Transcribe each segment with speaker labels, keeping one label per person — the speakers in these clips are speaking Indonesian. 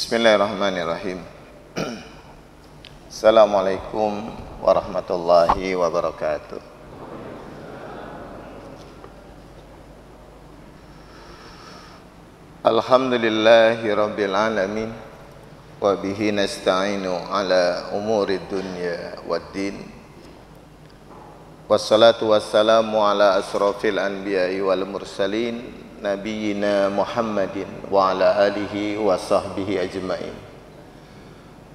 Speaker 1: Bismillahirrahmanirrahim. Assalamualaikum warahmatullahi wabarakatuh. Alhamdulillahi rabbil alamin, wa bihi nasta'inu ala umuri dunya waddin. Wassalatu wassalamu ala asrafil anbiya'i wal mursalin, Nabiyyina Muhammadin wa ala alihi wa sahbihi ajma'in.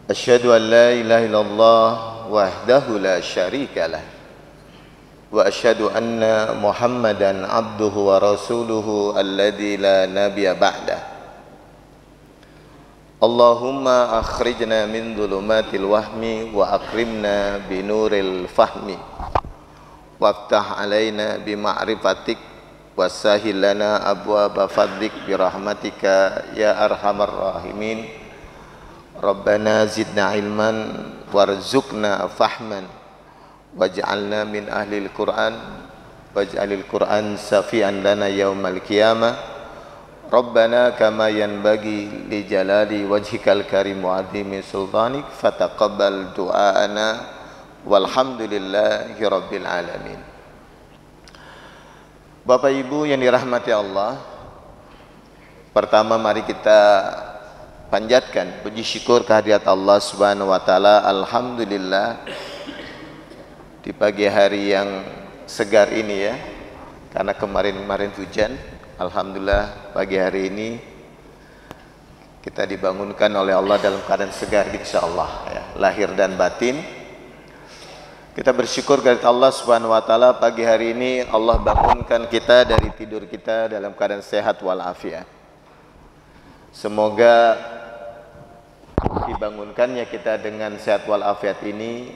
Speaker 1: Asyhadu an la ilaha illallah wahdahu la syarika lah, wa asyhadu anna Muhammadan abduhu wa rasuluhu alladzi la nabiyya ba'dah. Allahumma akhrijna min dhulumatil wahmi wa akrimna binuril fahmi, waftah alaina bima'rifatik wasahil lana abwaaba fadlik birahmatika ya arhamar rahimin. Rabbana zidna ilman warzuqna fahman waj'alna min ahlil Qur'an waj'alil Qur'an safian lana yaumal qiyamah. Rabbana kama yanbaghi li jalali wajhikal karim wa 'azimi sultanik fataqabbal du'aana walhamdulillahi rabbil alamin. Bapak Ibu yang dirahmati Allah, pertama mari kita panjatkan puji syukur kehadirat Allah Subhanahu wa taala. Alhamdulillah di pagi hari yang segar ini ya, karena kemarin hujan. Alhamdulillah pagi hari ini kita dibangunkan oleh Allah dalam keadaan segar insyaallah ya, lahir dan batin. Kita bersyukur kepada Allah Subhanahu wa taala, pagi hari ini Allah bangunkan kita dari tidur kita dalam keadaan sehat walafiat. Semoga dibangunkannya kita dengan sehat walafiat ini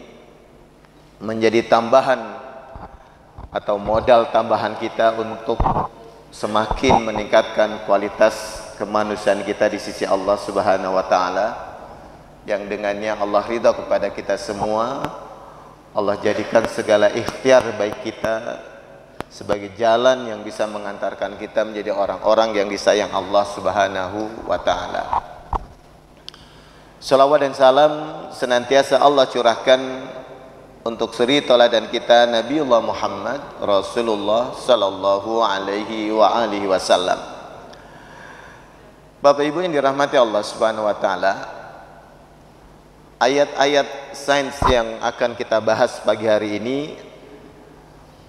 Speaker 1: menjadi tambahan atau modal tambahan kita untuk semakin meningkatkan kualitas kemanusiaan kita di sisi Allah Subhanahu wa taala, yang dengannya Allah ridha kepada kita semua. Allah jadikan segala ikhtiar baik kita sebagai jalan yang bisa mengantarkan kita menjadi orang-orang yang disayang Allah Subhanahu wa taala. Salawat dan salam senantiasa Allah curahkan untuk suri tauladan kita Nabiullah Muhammad Rasulullah sallallahu alaihi wa alihi wasallam. Bapak Ibu yang dirahmati Allah Subhanahu wa taala, ayat-ayat sains yang akan kita bahas pagi hari ini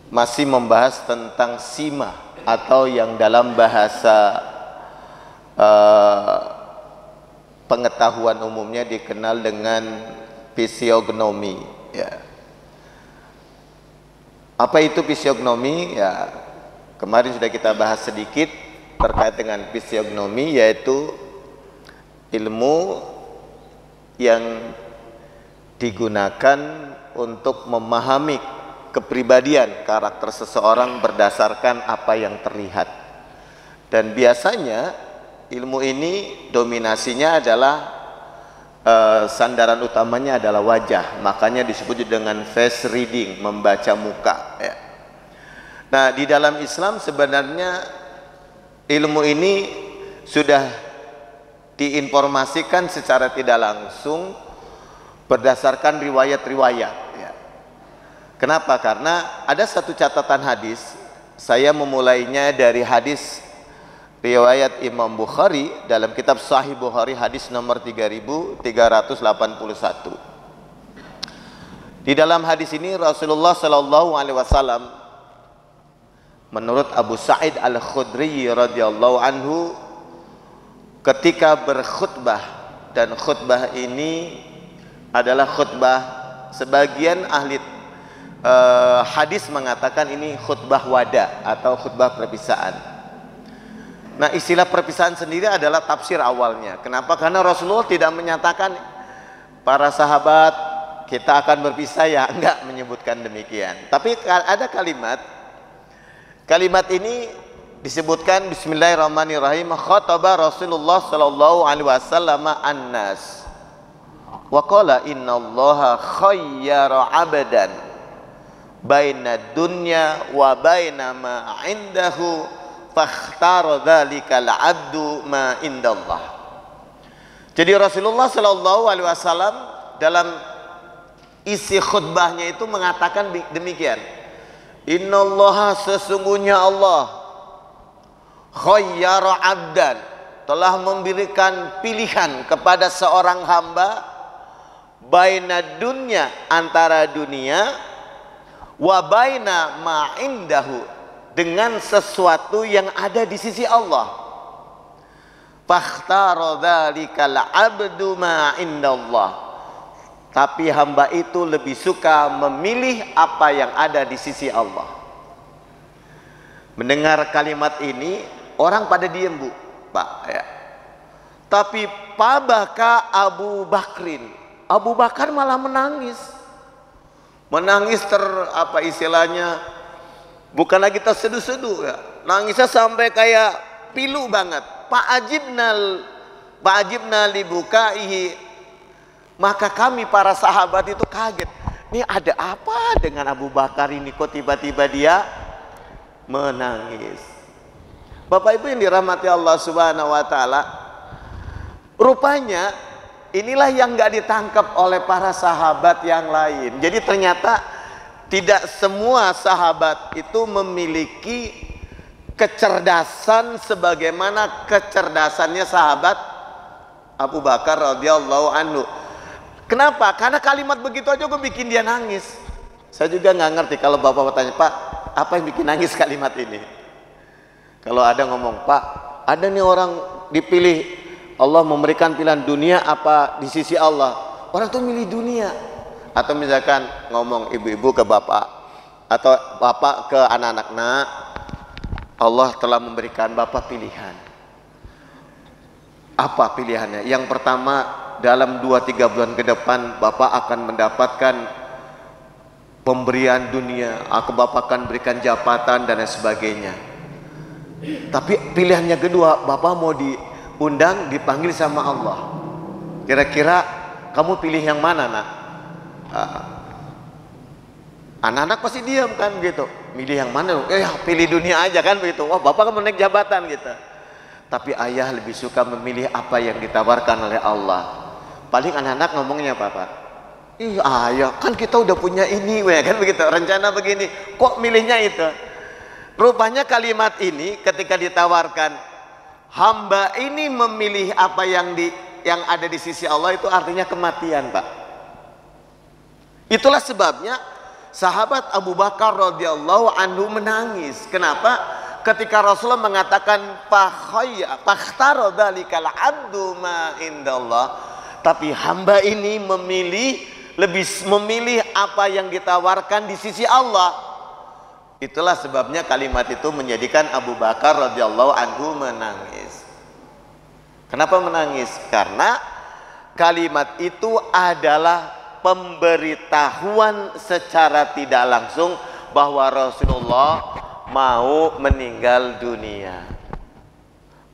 Speaker 1: masih membahas tentang sima, atau yang dalam bahasa pengetahuan umumnya dikenal dengan fisiognomi ya. Apa itu fisiognomi? Ya, kemarin sudah kita bahas sedikit terkait dengan fisiognomi, yaitu ilmu yang digunakan untuk memahami kepribadian karakter seseorang berdasarkan apa yang terlihat. Dan biasanya ilmu ini dominasinya adalah sandaran utamanya adalah wajah, makanya disebut dengan face reading, membaca muka ya. Nah, di dalam Islam sebenarnya ilmu ini sudah diinformasikan secara tidak langsung berdasarkan riwayat-riwayat ya. Kenapa? Karena ada satu catatan hadis. Saya memulainya dari hadis riwayat Imam Bukhari dalam kitab Sahih Bukhari, hadis nomor 3381. Di dalam hadis ini Rasulullah sallallahu alaihi wasallam, menurut Abu Sa'id Al-Khudri radhiyallahu anhu, ketika berkhutbah, dan khutbah ini adalah khutbah, sebagian ahli hadis mengatakan ini khutbah wada atau khutbah perpisahan. Nah, istilah perpisahan sendiri adalah tafsir awalnya. Kenapa? Karena Rasulullah tidak menyatakan para sahabat kita akan berpisah ya, enggak menyebutkan demikian. Tapi ada kalimat ini disebutkan bismillahirrahmanirrahim, khataba Rasulullah sallallahu alaihi wasallam an-nas wa qala innallaha khayyara 'abdan baina dunya wa baina ma 'indahu fakhtara dzalikal 'abdu ma indallah. Jadi Rasulullah Shallallahu Alaihi Wasallam dalam isi khutbahnya itu mengatakan demikian. Innallaha, sesungguhnya Allah, khayyara abdan, telah memberikan pilihan kepada seorang hamba, baina dunya, antara dunia, wa baina ma indahu, dengan sesuatu yang ada di sisi Allah. Fakhtara dzalikal abdu ma indallah, tapi hamba itu lebih suka memilih apa yang ada di sisi Allah. Mendengar kalimat ini orang pada diem, Bu, Pak, ya. Tapi pabaka Abu Bakrin, Abu Bakar malah menangis. Menangis apa istilahnya, bukan lagi terseduh-seduh ya. Nangisnya sampai kayak pilu banget. Fa'ajibna libukaihi, maka kami para sahabat itu kaget. Ini ada apa dengan Abu Bakar ini, kok tiba-tiba dia menangis? Bapak Ibu yang dirahmati Allah Subhanahu wa taala, rupanya inilah yang nggak ditangkap oleh para sahabat yang lain. Jadi ternyata tidak semua sahabat itu memiliki kecerdasan sebagaimana kecerdasannya sahabat Abu Bakar radhiyallahu anhu. Kenapa? Karena kalimat begitu aja gue bikin dia nangis. Saya juga nggak ngerti kalau bapak bertanya, Pak, apa yang bikin nangis kalimat ini? Kalau ada ngomong, Pak, ada nih orang dipilih, Allah memberikan pilihan dunia apa di sisi Allah, orang tuh milih dunia. Atau misalkan ngomong ibu-ibu ke bapak, atau bapak ke anak-anak, nak, Allah telah memberikan bapak pilihan. Apa pilihannya? Yang pertama, dalam 2-3 bulan ke depan bapak akan mendapatkan pemberian dunia, bapak akan berikan jabatan dan lain sebagainya. Tapi pilihannya kedua, bapak mau diundang, dipanggil sama Allah. Kira-kira kamu pilih yang mana, nak? Anak-anak pasti diam kan gitu. Milih yang mana? Pilih dunia aja kan begitu. Wah, bapak kan mau naik jabatan gitu. Tapi ayah lebih suka memilih apa yang ditawarkan oleh Allah. Paling anak-anak ngomongnya apa, Pak? Ih, ayah, kan kita udah punya ini, kan begitu. Rencana begini, kok milihnya itu? Rupanya kalimat ini ketika ditawarkan, hamba ini memilih apa yang ada di sisi Allah, itu artinya kematian, Pak. Itulah sebabnya sahabat Abu Bakar radhiyallahu anhu menangis. Kenapa? Ketika Rasulullah mengatakan fakhtara dzalikal abdu ma indallah, tapi hamba ini lebih memilih apa yang ditawarkan di sisi Allah. Itulah sebabnya kalimat itu menjadikan Abu Bakar radhiyallahu anhu menangis. Kenapa menangis? Karena kalimat itu adalah pemberitahuan secara tidak langsung bahwa Rasulullah mau meninggal dunia.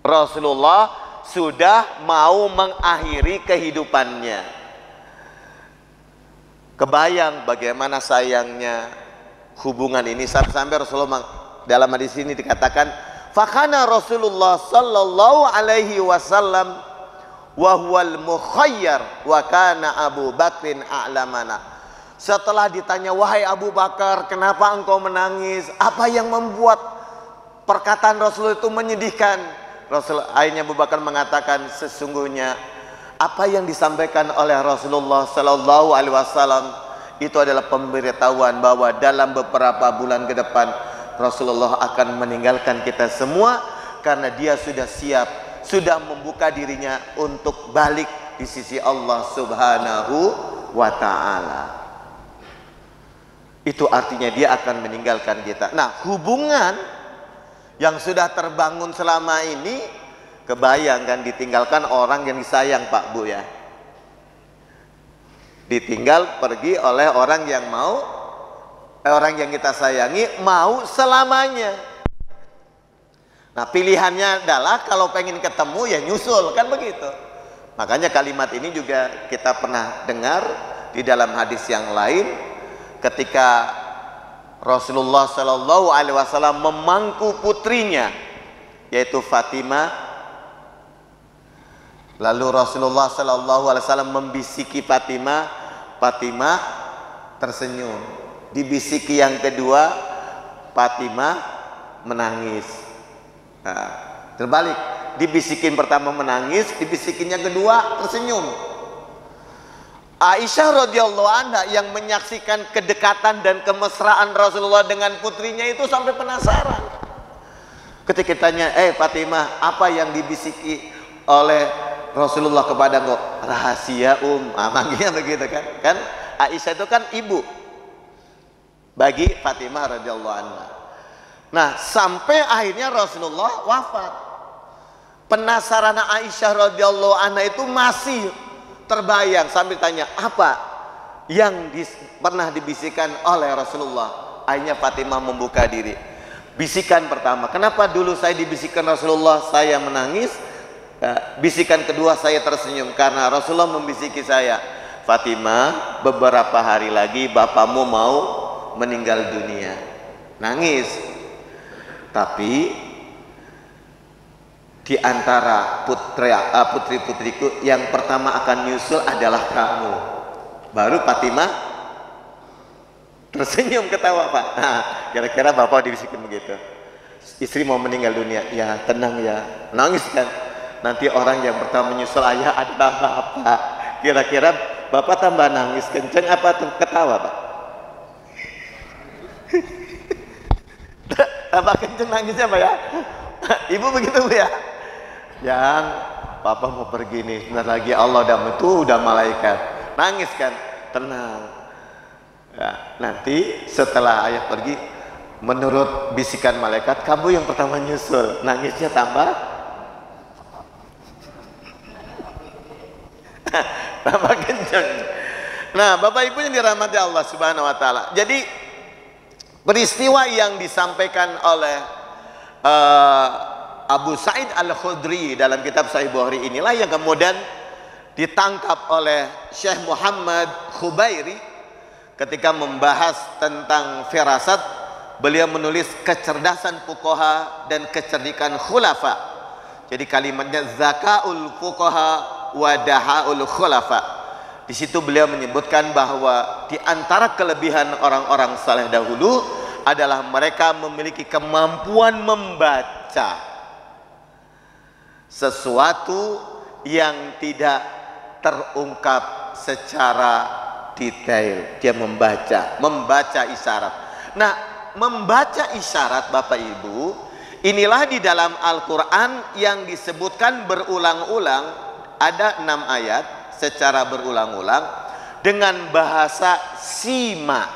Speaker 1: Rasulullah sudah mau mengakhiri kehidupannya. Kebayang bagaimana sayangnya hubungan ini sampai Rasulullah dalam hadis ini dikatakan, fakana Rasulullah sallallahu alaihi wasallam wa huwal mukhayyar wa kana Abu Bakrin a'lamana. Setelah ditanya, wahai Abu Bakar, kenapa engkau menangis? Apa yang membuat perkataan Rasul itu menyedihkan? Akhirnya Abu Bakar mengatakan, sesungguhnya apa yang disampaikan oleh Rasulullah sallallahu alaihi wasallam itu adalah pemberitahuan bahwa dalam beberapa bulan ke depan Rasulullah akan meninggalkan kita semua, karena dia sudah siap, sudah membuka dirinya untuk balik di sisi Allah Subhanahu wa ta'ala. Itu artinya dia akan meninggalkan kita. Nah, hubungan yang sudah terbangun selama ini, kebayang kan ditinggalkan orang yang disayang, Pak, Bu, ya. Ditinggal pergi oleh orang yang orang yang kita sayangi mau selamanya. Nah, pilihannya adalah kalau pengen ketemu ya nyusul, kan begitu. Makanya kalimat ini juga kita pernah dengar di dalam hadis yang lain, ketika Rasulullah Shallallahu Alaihi Wasallam memangku putrinya, yaitu Fatimah, Lalu Rasulullah Sallallahu Alaihi Wasallam membisiki Fatimah, Fatimah tersenyum. Dibisiki yang kedua, Fatimah menangis. Nah, terbalik, dibisikin pertama menangis, dibisikin yang kedua tersenyum. Aisyah radhiyallahu anha yang menyaksikan kedekatan dan kemesraan Rasulullah dengan putrinya itu sampai penasaran. Ketika tanya, Fatimah, apa yang dibisiki oleh Rasulullah kepada engkau? Rahasia manggilnya begitu kan? Kan Aisyah itu kan ibu bagi Fatimah radhiyallahu anha. Nah, sampai akhirnya Rasulullah wafat. Penasaran Aisyah radhiyallahu anha itu masih terbayang sambil tanya, apa yang pernah dibisikkan oleh Rasulullah? Akhirnya Fatimah membuka diri. Bisikan pertama, kenapa dulu saya dibisikkan Rasulullah saya menangis? Bisikan kedua saya tersenyum karena Rasulullah membisiki saya, Fatimah, beberapa hari lagi bapakmu mau meninggal dunia. Nangis. Tapi di antara putri-putriku yang pertama akan nyusul adalah kamu. Baru Fatimah tersenyum ketawa, Pak. Nah, kira-kira bapak dibisikin begitu. Istri mau meninggal dunia, ya tenang ya. Nangis kan? Nanti orang yang pertama menyusul ayah adalah bapak. Kira-kira bapak tambah nangis kenceng apa ketawa, Pak? Tambah kenceng nangisnya, Pak ya? Ibu begitu, Bu ya? Yang papa mau pergi nih, sebentar lagi Allah udah malaikat. Nangis kan? Tenang. Ya, nanti setelah ayah pergi, menurut bisikan malaikat, kamu yang pertama nyusul. Nangisnya tambah kenceng. Nah, Bapak Ibu yang dirahmati Allah Subhanahu wa taala. Jadi peristiwa yang disampaikan oleh Abu Sa'id Al-Khudri dalam kitab Sahih Bukhari inilah yang kemudian ditangkap oleh Syekh Muhammad Khubairi ketika membahas tentang firasat. Beliau menulis kecerdasan fuqaha dan kecerdikan khulafa. Jadi kalimatnya zakaul fuqaha wa dahaul khulafa. Di situ beliau menyebutkan bahwa di antara kelebihan orang-orang saleh dahulu adalah mereka memiliki kemampuan membaca sesuatu yang tidak terungkap secara detail. Dia membaca isyarat. Nah, membaca isyarat Bapak Ibu, inilah di dalam Al-Quran yang disebutkan berulang-ulang, ada 6 ayat secara berulang-ulang dengan bahasa sima.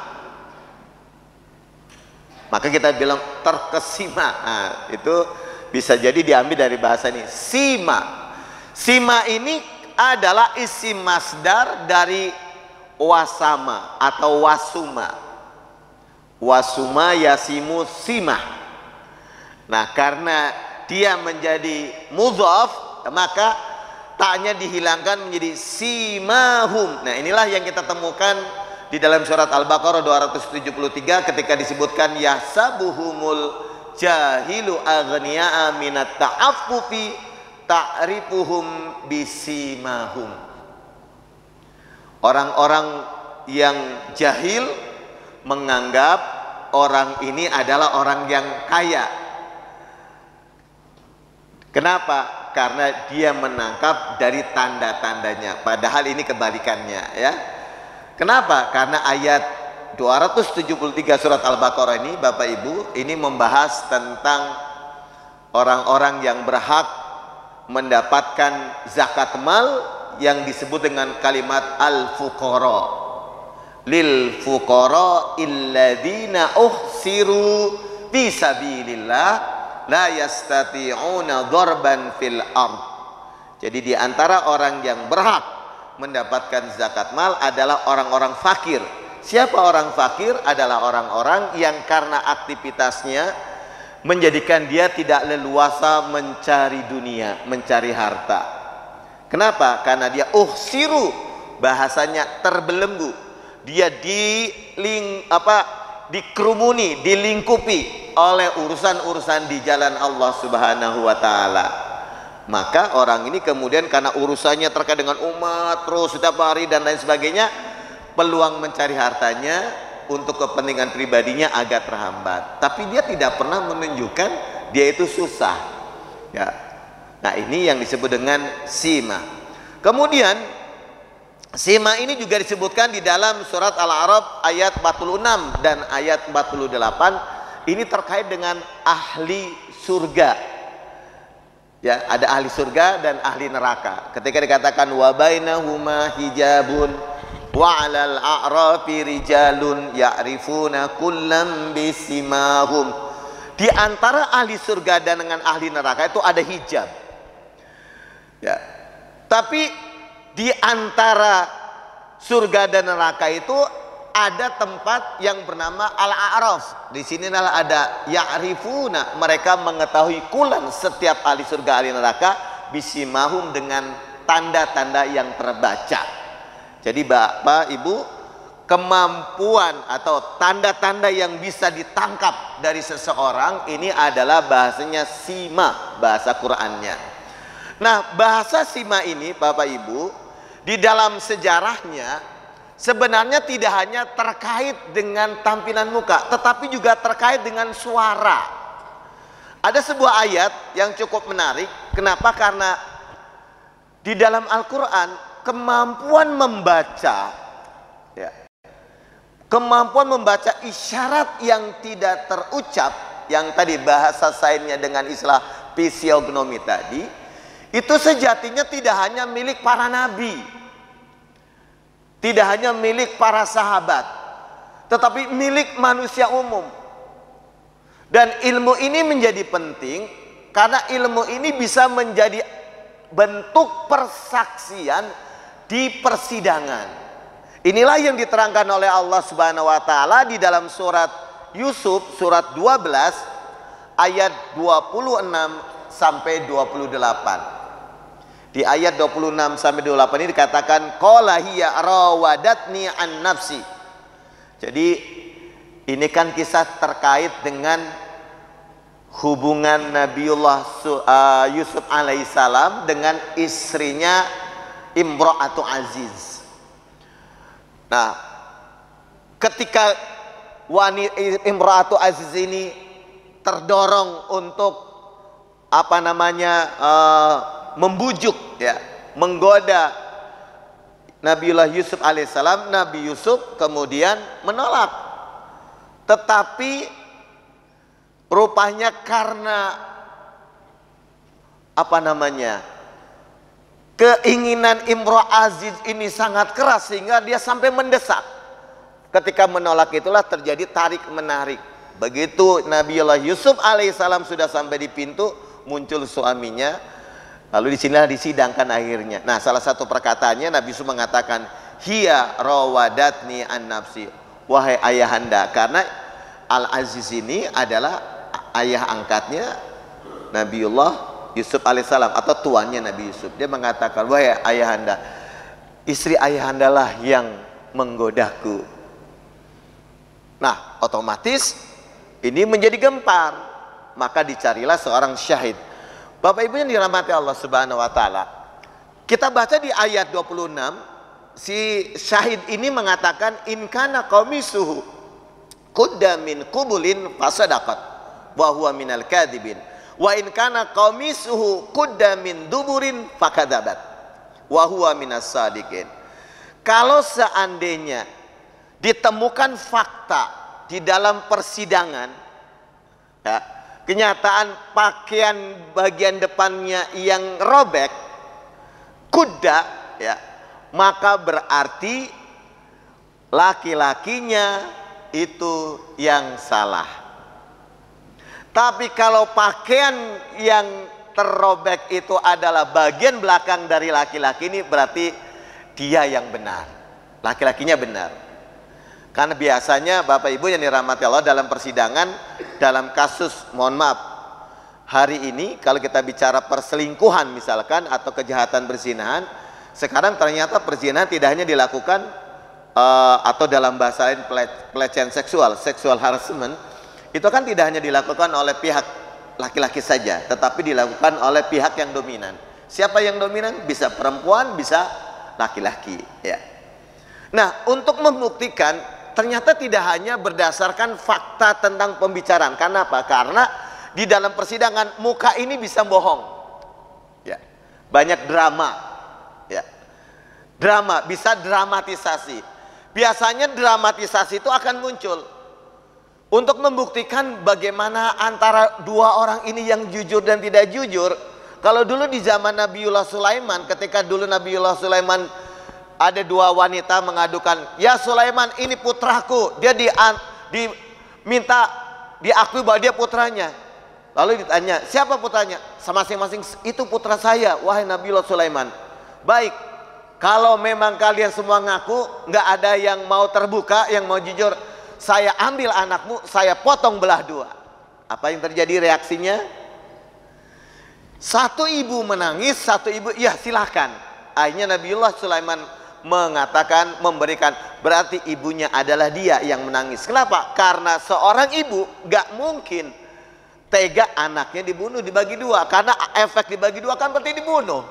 Speaker 1: Maka kita bilang terkesima. Nah, itu bisa jadi diambil dari bahasa ini, sima. Sima ini adalah isim masdar dari wasama atau wasuma. Wasuma yasimu sima. Nah, karena dia menjadi mudhaf, maka taknya dihilangkan menjadi simahum. Nah, inilah yang kita temukan di dalam surat Al-Baqarah 273 ketika disebutkan yahsabuhumul jahilu aghniya'a minat ta'affufi ta'rifuhum bisimahum. Orang-orang yang jahil menganggap orang ini adalah orang yang kaya. Kenapa? Karena dia menangkap dari tanda-tandanya. Padahal ini kebalikannya, ya. Kenapa? Karena ayat 273 surat Al-Baqarah ini, Bapak Ibu, ini membahas tentang orang-orang yang berhak mendapatkan zakat mal yang disebut dengan kalimat al-fuqara. Lil fuqara illadzina uhsiru fi sabilillah la yastati'una darban fil ard. Jadi di antara orang yang berhak mendapatkan zakat mal adalah orang-orang fakir. Siapa orang fakir? Adalah orang-orang yang karena aktivitasnya menjadikan dia tidak leluasa mencari dunia, mencari harta. Kenapa? Karena dia uhsiru, bahasanya terbelenggu. Dia dikerumuni, dilingkupi oleh urusan-urusan di jalan Allah Subhanahu wa taala. maka orang ini kemudian karena urusannya terkait dengan umat terus setiap hari dan lain sebagainya, peluang mencari hartanya untuk kepentingan pribadinya agak terhambat. Tapi dia tidak pernah menunjukkan dia itu susah. Ya. Nah, ini yang disebut dengan sima. Kemudian sima ini juga disebutkan di dalam surat Al-A'raf ayat 46 dan ayat 48. Ini terkait dengan ahli surga. Ya, ada ahli surga dan ahli neraka. Ketika dikatakan wa bainahuma hijabun wa 'alal a'rafi rijalun ya'rifuna kullam bisimahum. Di antara ahli surga dan dengan ahli neraka itu ada hijab. Ya. Tapi di antara surga dan neraka itu ada tempat yang bernama Al-A'raf. Di sini ada ya'rifuna, mereka mengetahui kulan setiap ahli surga ahli neraka bisimahum dengan tanda-tanda yang terbaca. Jadi Bapak Ibu, kemampuan atau tanda-tanda yang bisa ditangkap dari seseorang ini adalah bahasanya sima, bahasa Qur'annya. Nah, bahasa sima ini Bapak Ibu di dalam sejarahnya sebenarnya tidak hanya terkait dengan tampilan muka, tetapi juga terkait dengan suara. Ada sebuah ayat yang cukup menarik. Kenapa? Karena di dalam Al-Quran kemampuan membaca, ya, kemampuan membaca isyarat yang tidak terucap, yang tadi bahasa sainsnya dengan istilah fisiognomi tadi, itu sejatinya tidak hanya milik para nabi, tidak hanya milik para sahabat, tetapi milik manusia umum. Dan ilmu ini menjadi penting karena ilmu ini bisa menjadi bentuk persaksian di persidangan. Inilah yang diterangkan oleh Allah Subhanahu wa taala di dalam surat Yusuf surat 12 ayat 26 sampai 28. Di ayat 26 sampai 28 ini dikatakan qala hiya rawadatni an nafsi. Jadi ini kan kisah terkait dengan hubungan Nabiullah Yusuf alaihissalam dengan istrinya Imra'atu Aziz. Nah, ketika Imra'atu Aziz ini terdorong untuk membujuk, ya, menggoda Nabiullah Yusuf alaihissalam, Nabi Yusuf kemudian menolak. Tetapi rupanya karena keinginan Imra'ah Aziz ini sangat keras sehingga dia sampai mendesak. Ketika menolak itulah terjadi tarik menarik. Begitu Nabiullah Yusuf alaihissalam sudah sampai di pintu, muncul suaminya. Lalu disinilah disidangkan akhirnya. Nah, salah satu perkataannya Nabi Yusuf mengatakan hiya rawadatni an nafsi, wahai ayahanda, karena Al-Aziz ini adalah ayah angkatnya Nabiullah Yusuf alaihissalam atau tuannya Nabi Yusuf. Dia mengatakan wahai ayahanda, istri ayahanda lah yang menggodaku. Nah, otomatis ini menjadi gempar, maka dicarilah seorang syahid. Bapak Ibu yang dirahmati Allah Subhanahu wa taala, kita baca di ayat 26, si syahid ini mengatakan in kana qamisuhu qudda min qubulin fasadaqat wa huwa minal kadhibin wa in kana qamisuhu qudda min duburin fakadzabat wa huwa minas sadiqin. Kalau seandainya ditemukan fakta di dalam persidangan, ya, kenyataan pakaian bagian depannya yang robek, kuda, ya, maka berarti laki-lakinya itu yang salah. Tapi kalau pakaian yang terrobek itu adalah bagian belakang dari laki-laki ini, berarti dia yang benar, laki-lakinya benar. Karena biasanya Bapak Ibu yang dirahmati Allah dalam persidangan, dalam kasus, mohon maaf, hari ini kalau kita bicara perselingkuhan misalkan atau kejahatan berzinahan, sekarang ternyata perzinahan tidak hanya dilakukan atau dalam bahasa lain pelecehan seksual, sexual harassment, itu kan tidak hanya dilakukan oleh pihak laki-laki saja, tetapi dilakukan oleh pihak yang dominan. Siapa yang dominan? Bisa perempuan, bisa laki-laki, ya. Nah, untuk membuktikan ternyata tidak hanya berdasarkan fakta tentang pembicaraan. Kenapa? Karena di dalam persidangan muka ini bisa bohong, ya. Banyak drama, ya. Drama bisa dramatisasi. Biasanya dramatisasi itu akan muncul untuk membuktikan bagaimana antara dua orang ini yang jujur dan tidak jujur. Kalau dulu di zaman Nabiullah Sulaiman, ketika dulu Nabiullah Sulaiman ada dua wanita mengadukan, ya Sulaiman ini putraku, dia diminta diakui bahwa dia putranya. Lalu ditanya, siapa putranya? Masing-masing, itu putra saya, wahai Nabiullah Sulaiman. Baik, kalau memang kalian semua ngaku, nggak ada yang mau terbuka, yang mau jujur, saya ambil anakmu, saya potong belah dua. Apa yang terjadi reaksinya? Satu ibu menangis, satu ibu, ya silahkan. Akhirnya Nabiullah Sulaiman mengatakan, memberikan, berarti ibunya adalah dia yang menangis. Kenapa? Karena seorang ibu gak mungkin tega anaknya dibunuh, dibagi dua. Karena efek dibagi dua kan berarti dibunuh.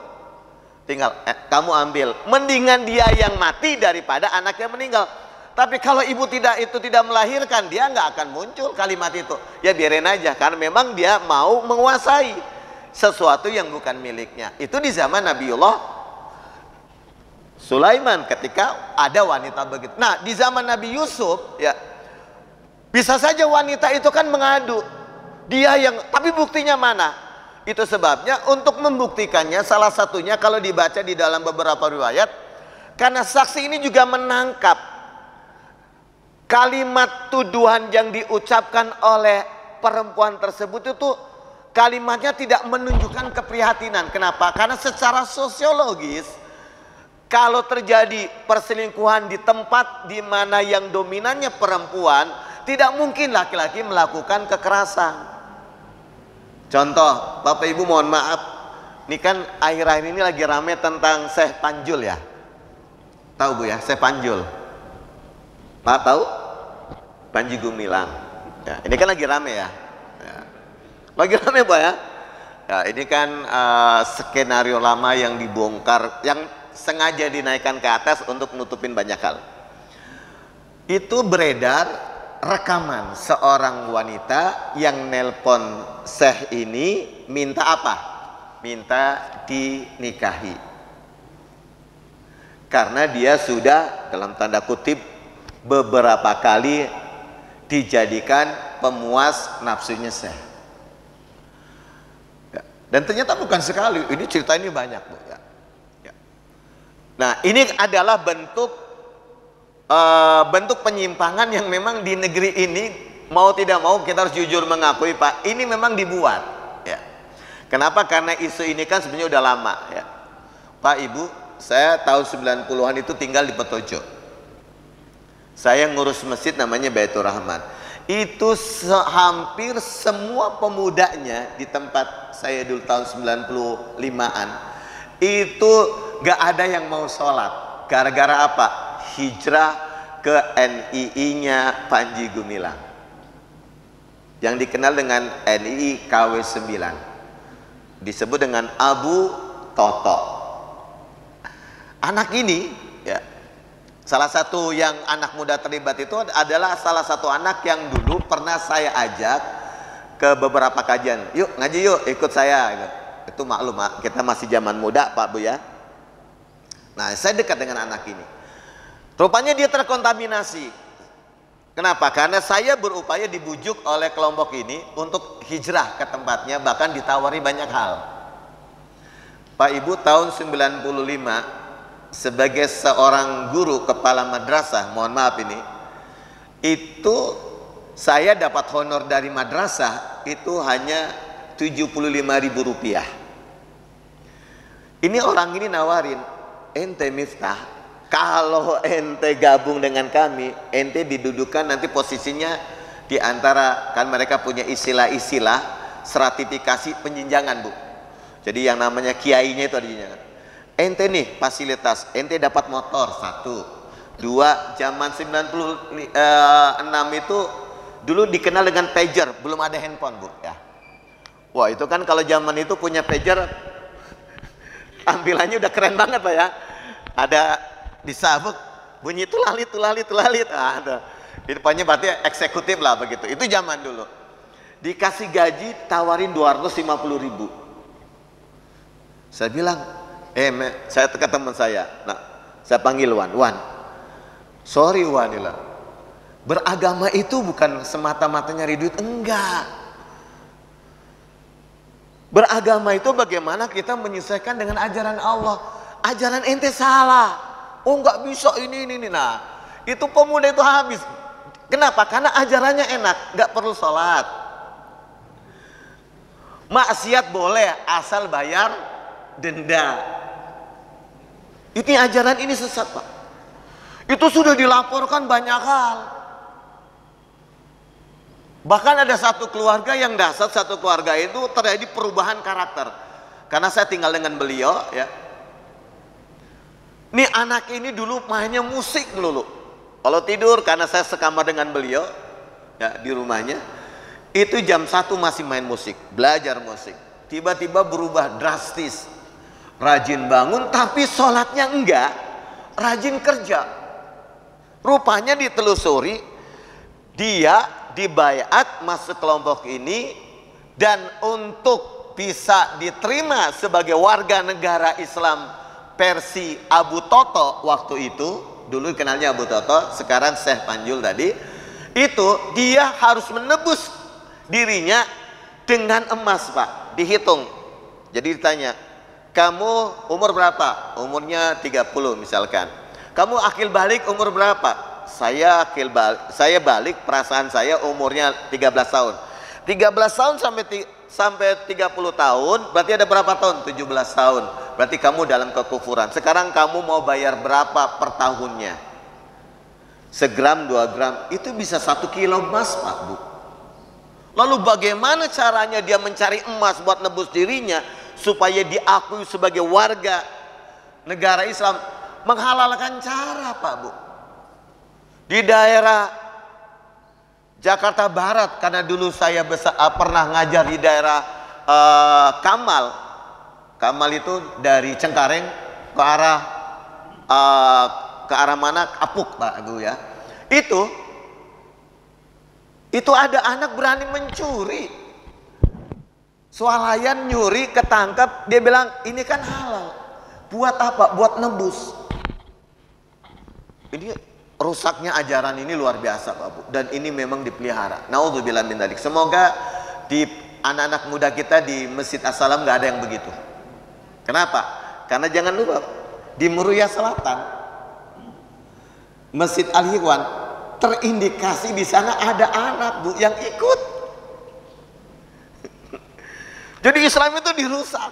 Speaker 1: Tinggal kamu ambil, mendingan dia yang mati daripada anaknya meninggal. Tapi kalau ibu tidak melahirkan, dia nggak akan muncul kalimat itu. Ya biarin aja, karena memang dia mau menguasai sesuatu yang bukan miliknya. Itu di zaman Nabiullah Sulaiman ketika ada wanita begitu. Nah, di zaman Nabi Yusuf, ya bisa saja wanita itu kan mengadu. Dia yang, tapi buktinya mana? Itu sebabnya untuk membuktikannya, salah satunya kalau dibaca di dalam beberapa riwayat, karena saksi ini juga menangkap kalimat tuduhan yang diucapkan oleh perempuan tersebut itu kalimatnya tidak menunjukkan keprihatinan. Kenapa? Karena secara sosiologis, kalau terjadi perselingkuhan di tempat di mana yang dominannya perempuan, tidak mungkin laki-laki melakukan kekerasan. Contoh, Bapak Ibu mohon maaf, ini kan akhir-akhir ini lagi rame tentang Syekh Panjul ya. Tahu Bu ya, Syekh Panjul? Pak tahu? Panji Gumilang. Ya, ini kan lagi rame ya. Lagi rame Bu ya. Ya, ini kan skenario lama yang dibongkar, yang sengaja dinaikkan ke atas untuk nutupin banyak hal. Itu beredar rekaman seorang wanita yang nelpon Syekh ini minta apa? Minta dinikahi. Karena dia sudah dalam tanda kutip beberapa kali dijadikan pemuas nafsunya Syekh. Ya. Dan ternyata bukan sekali, ini cerita ini banyak Bu ya. Nah, ini adalah bentuk penyimpangan yang memang di negeri ini mau tidak mau kita harus jujur mengakui Pak, ini memang dibuat. Ya. Kenapa? Karena isu ini kan sebenarnya udah lama. Ya. Pak Ibu, saya tahun 90-an itu tinggal di Petojo. Saya ngurus masjid namanya Baitur Rahman. Itu hampir semua pemudanya di tempat saya dulu tahun 95-an itu gak ada yang mau sholat. Gara-gara apa? Hijrah ke NII-nya Panji Gumilang yang dikenal dengan NII KW 9, disebut dengan Abu Toto. Anak ini ya, salah satu yang anak muda terlibat itu adalah salah satu anak yang dulu pernah saya ajak ke beberapa kajian. Yuk ngaji yuk, ikut saya. Itu maklum kita masih zaman muda Pak Bu ya. Nah, saya dekat dengan anak ini. Rupanya dia terkontaminasi. Kenapa? Karena saya berupaya dibujuk oleh kelompok ini untuk hijrah ke tempatnya, bahkan ditawari banyak hal. Pak Ibu, tahun 95 sebagai seorang guru kepala madrasah, mohon maaf ini, itu saya dapat honor dari madrasah itu hanya Rp75.000. Ini orang ini nawarin, ente Miftah, kalau ente gabung dengan kami, ente didudukan nanti posisinya di antara, kan mereka punya istilah-istilah stratifikasi penjenjangan Bu. Jadi yang namanya kiainya itu ada jenjangan. Ente nih fasilitas, ente dapat motor 1, 2, zaman 96 itu dulu dikenal dengan pager, belum ada handphone Bu ya. Wah itu kan kalau zaman itu punya pager, tampilannya udah keren banget Pak ya. Ada disabuk, bunyi tulalit. Di depannya berarti eksekutif lah begitu. Itu zaman dulu. Dikasih gaji tawarin 250.000. Saya bilang, saya ke teman saya. Nah, saya panggil Wan. Sorry Wanila. Beragama itu bukan semata-mata nyari duit, enggak. Beragama itu bagaimana kita menyesuaikan dengan ajaran Allah. Ajaran ente salah. Oh enggak bisa ini. Nah, itu pemuda itu habis. Kenapa? Karena ajarannya enak, enggak perlu sholat. Maksiat boleh asal bayar denda. Ini ajaran ini sesat Pak. Itu sudah dilaporkan banyak hal. Bahkan ada satu keluarga yang dasar, satu keluarga itu terjadi perubahan karakter. Karena saya tinggal dengan beliau ya. Nih anak ini dulu mainnya musik dulu. Kalau tidur karena saya sekamar dengan beliau ya di rumahnya, itu jam 1 masih main musik, belajar musik. Tiba-tiba berubah drastis. Rajin bangun tapi sholatnya enggak, rajin kerja. Rupanya ditelusuri dia dibaiat masuk kelompok ini, dan untuk bisa diterima sebagai warga negara Islam versi Abu Toto waktu itu, dulu kenalnya Abu Toto, sekarang Syekh Panjul tadi, itu dia harus menebus dirinya dengan emas Pak, dihitung. Jadi ditanya, kamu umur berapa? Umurnya 30 misalkan. Kamu akil balik umur berapa? Saya balik, perasaan saya umurnya 13 tahun. 13 tahun sampai 30 tahun, berarti ada berapa tahun? 17 tahun. Berarti kamu dalam kekufuran. Sekarang kamu mau bayar berapa per tahunnya? Segram, 2 gram, itu bisa 1 kilo emas Pak Bu. Lalu bagaimana caranya dia mencari emas buat nebus dirinya supaya diakui sebagai warga negara Islam? Menghalalkan cara Pak Bu. Di daerah Jakarta Barat, karena dulu saya pernah ngajar di daerah Kamal. Kamal itu dari Cengkareng ke arah mana? Kapuk Pak Bu ya. Itu ada anak berani mencuri. Swalayan nyuri, ketangkap, dia bilang ini kan halal. Buat apa? Buat nebus. Ini rusaknya ajaran ini luar biasa Pak Bu. Dan ini memang dipelihara. Naudzubillah min dzalik. Semoga di anak-anak muda kita di Masjid As-Salam nggak ada yang begitu. Kenapa? Karena jangan lupa di Meruya Selatan, Masjid Al-Ikhwan, terindikasi di sana ada anak Bu yang ikut. Jadi Islam itu dirusak.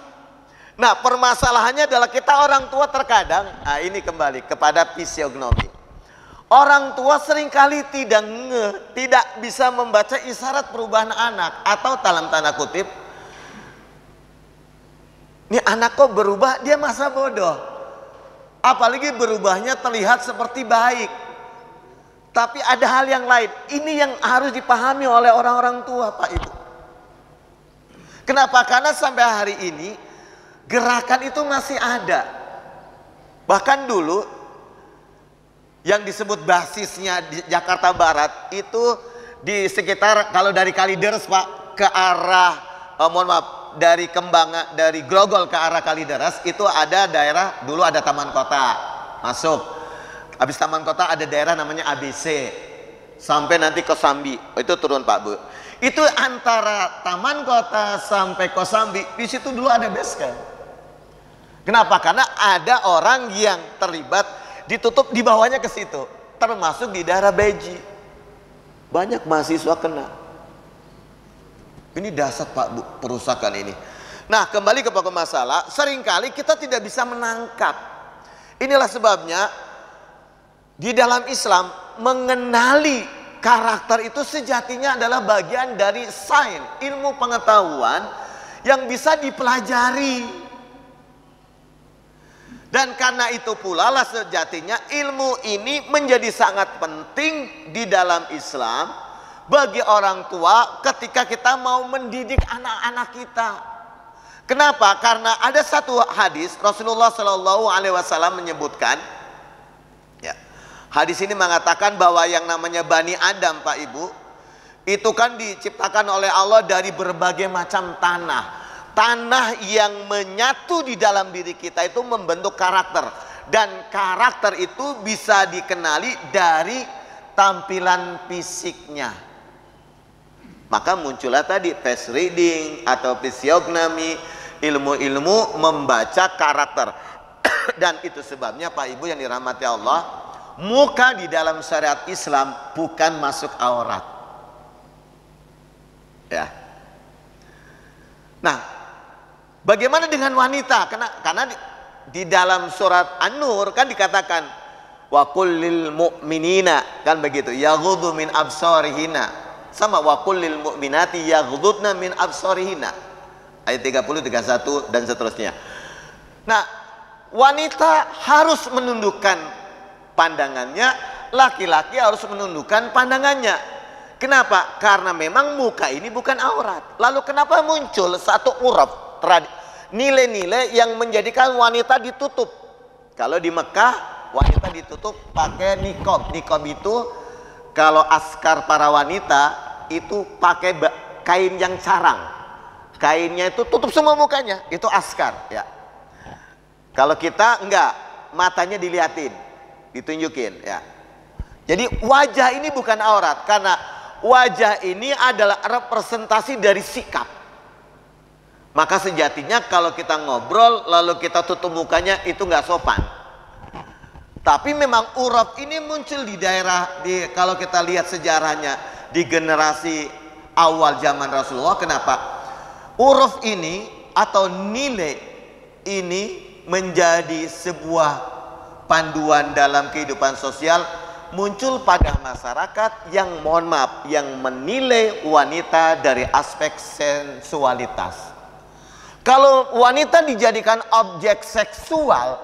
Speaker 1: Nah permasalahannya adalah kita orang tua terkadang, nah ini kembali kepada fisiognomi. Orang tua seringkali tidak bisa membaca isyarat perubahan anak, atau dalam tanda kutip, ini anak kok berubah, dia masa bodoh. Apalagi berubahnya terlihat seperti baik. Tapi ada hal yang lain. Ini yang harus dipahami oleh orang-orang tua Pak Ibu. Kenapa? Karena sampai hari ini gerakan itu masih ada. Bahkan dulu yang disebut basisnya di Jakarta Barat itu di sekitar, kalau dari Kalideres Pak ke arah dari Kembangan, dari Grogol ke arah Kalideres itu ada daerah, dulu ada Taman Kota masuk. Habis Taman Kota ada daerah namanya ABC sampai nanti Kosambi, itu turun Pak Bu. Itu antara Taman Kota sampai Kosambi, di situ dulu ada base camp. Kenapa? Karena ada orang yang terlibat, ditutup di bawahnya ke situ, termasuk di daerah Beji. Banyak mahasiswa kena. Ini dasar Pak Bu, perusakan ini. Nah kembali ke pokok masalah, seringkali kita tidak bisa menangkap. Inilah sebabnya di dalam Islam mengenali karakter itu sejatinya adalah bagian dari sains, ilmu pengetahuan yang bisa dipelajari. Dan karena itu pula lah sejatinya ilmu ini menjadi sangat penting di dalam Islam. bagi orang tua ketika kita mau mendidik anak-anak kita. Kenapa? Karena ada satu hadis Rasulullah Shallallahu Alaihi Wasallam menyebutkan, ya, hadis ini mengatakan bahwa yang namanya Bani Adam, Pak Ibu, itu kan diciptakan oleh Allah dari berbagai macam tanah. Tanah yang menyatu di dalam diri kita itu membentuk karakter. Dan karakter itu bisa dikenali dari tampilan fisiknya. Maka muncullah tadi face reading atau fisiognomi, ilmu-ilmu membaca karakter. Dan itu sebabnya Pak Ibu yang dirahmati Allah, muka di dalam syariat Islam bukan masuk aurat. Ya. Nah, bagaimana dengan wanita? Karena di dalam surat An-Nur kan dikatakan wa kullil mu'minina, kan begitu, yaghuddu min absarihina, sama wa kullil mu'minati yaghuddna min absarihina, ayat 30, 31 dan seterusnya. Nah, wanita harus menundukkan pandangannya, laki-laki harus menundukkan pandangannya. Kenapa? Karena memang muka ini bukan aurat. Lalu kenapa muncul satu uraf nilai-nilai yang menjadikan wanita ditutup? Kalau di Mekah wanita ditutup pakai niqab. Niqab itu kalau askar para wanita itu pakai kain yang carang. Kainnya itu tutup semua mukanya, itu askar, ya. Kalau kita enggak, matanya dilihatin, ditunjukin, ya. Jadi wajah ini bukan aurat, karena wajah ini adalah representasi dari sikap. Maka sejatinya kalau kita ngobrol lalu kita tutup mukanya itu nggak sopan. Tapi memang uraf ini muncul di daerah, kalau kita lihat sejarahnya di generasi awal zaman Rasulullah. Kenapa? Uraf ini atau nilai ini menjadi sebuah panduan dalam kehidupan sosial, muncul pada masyarakat yang, mohon maaf, yang menilai wanita dari aspek sensualitas. Kalau wanita dijadikan objek seksual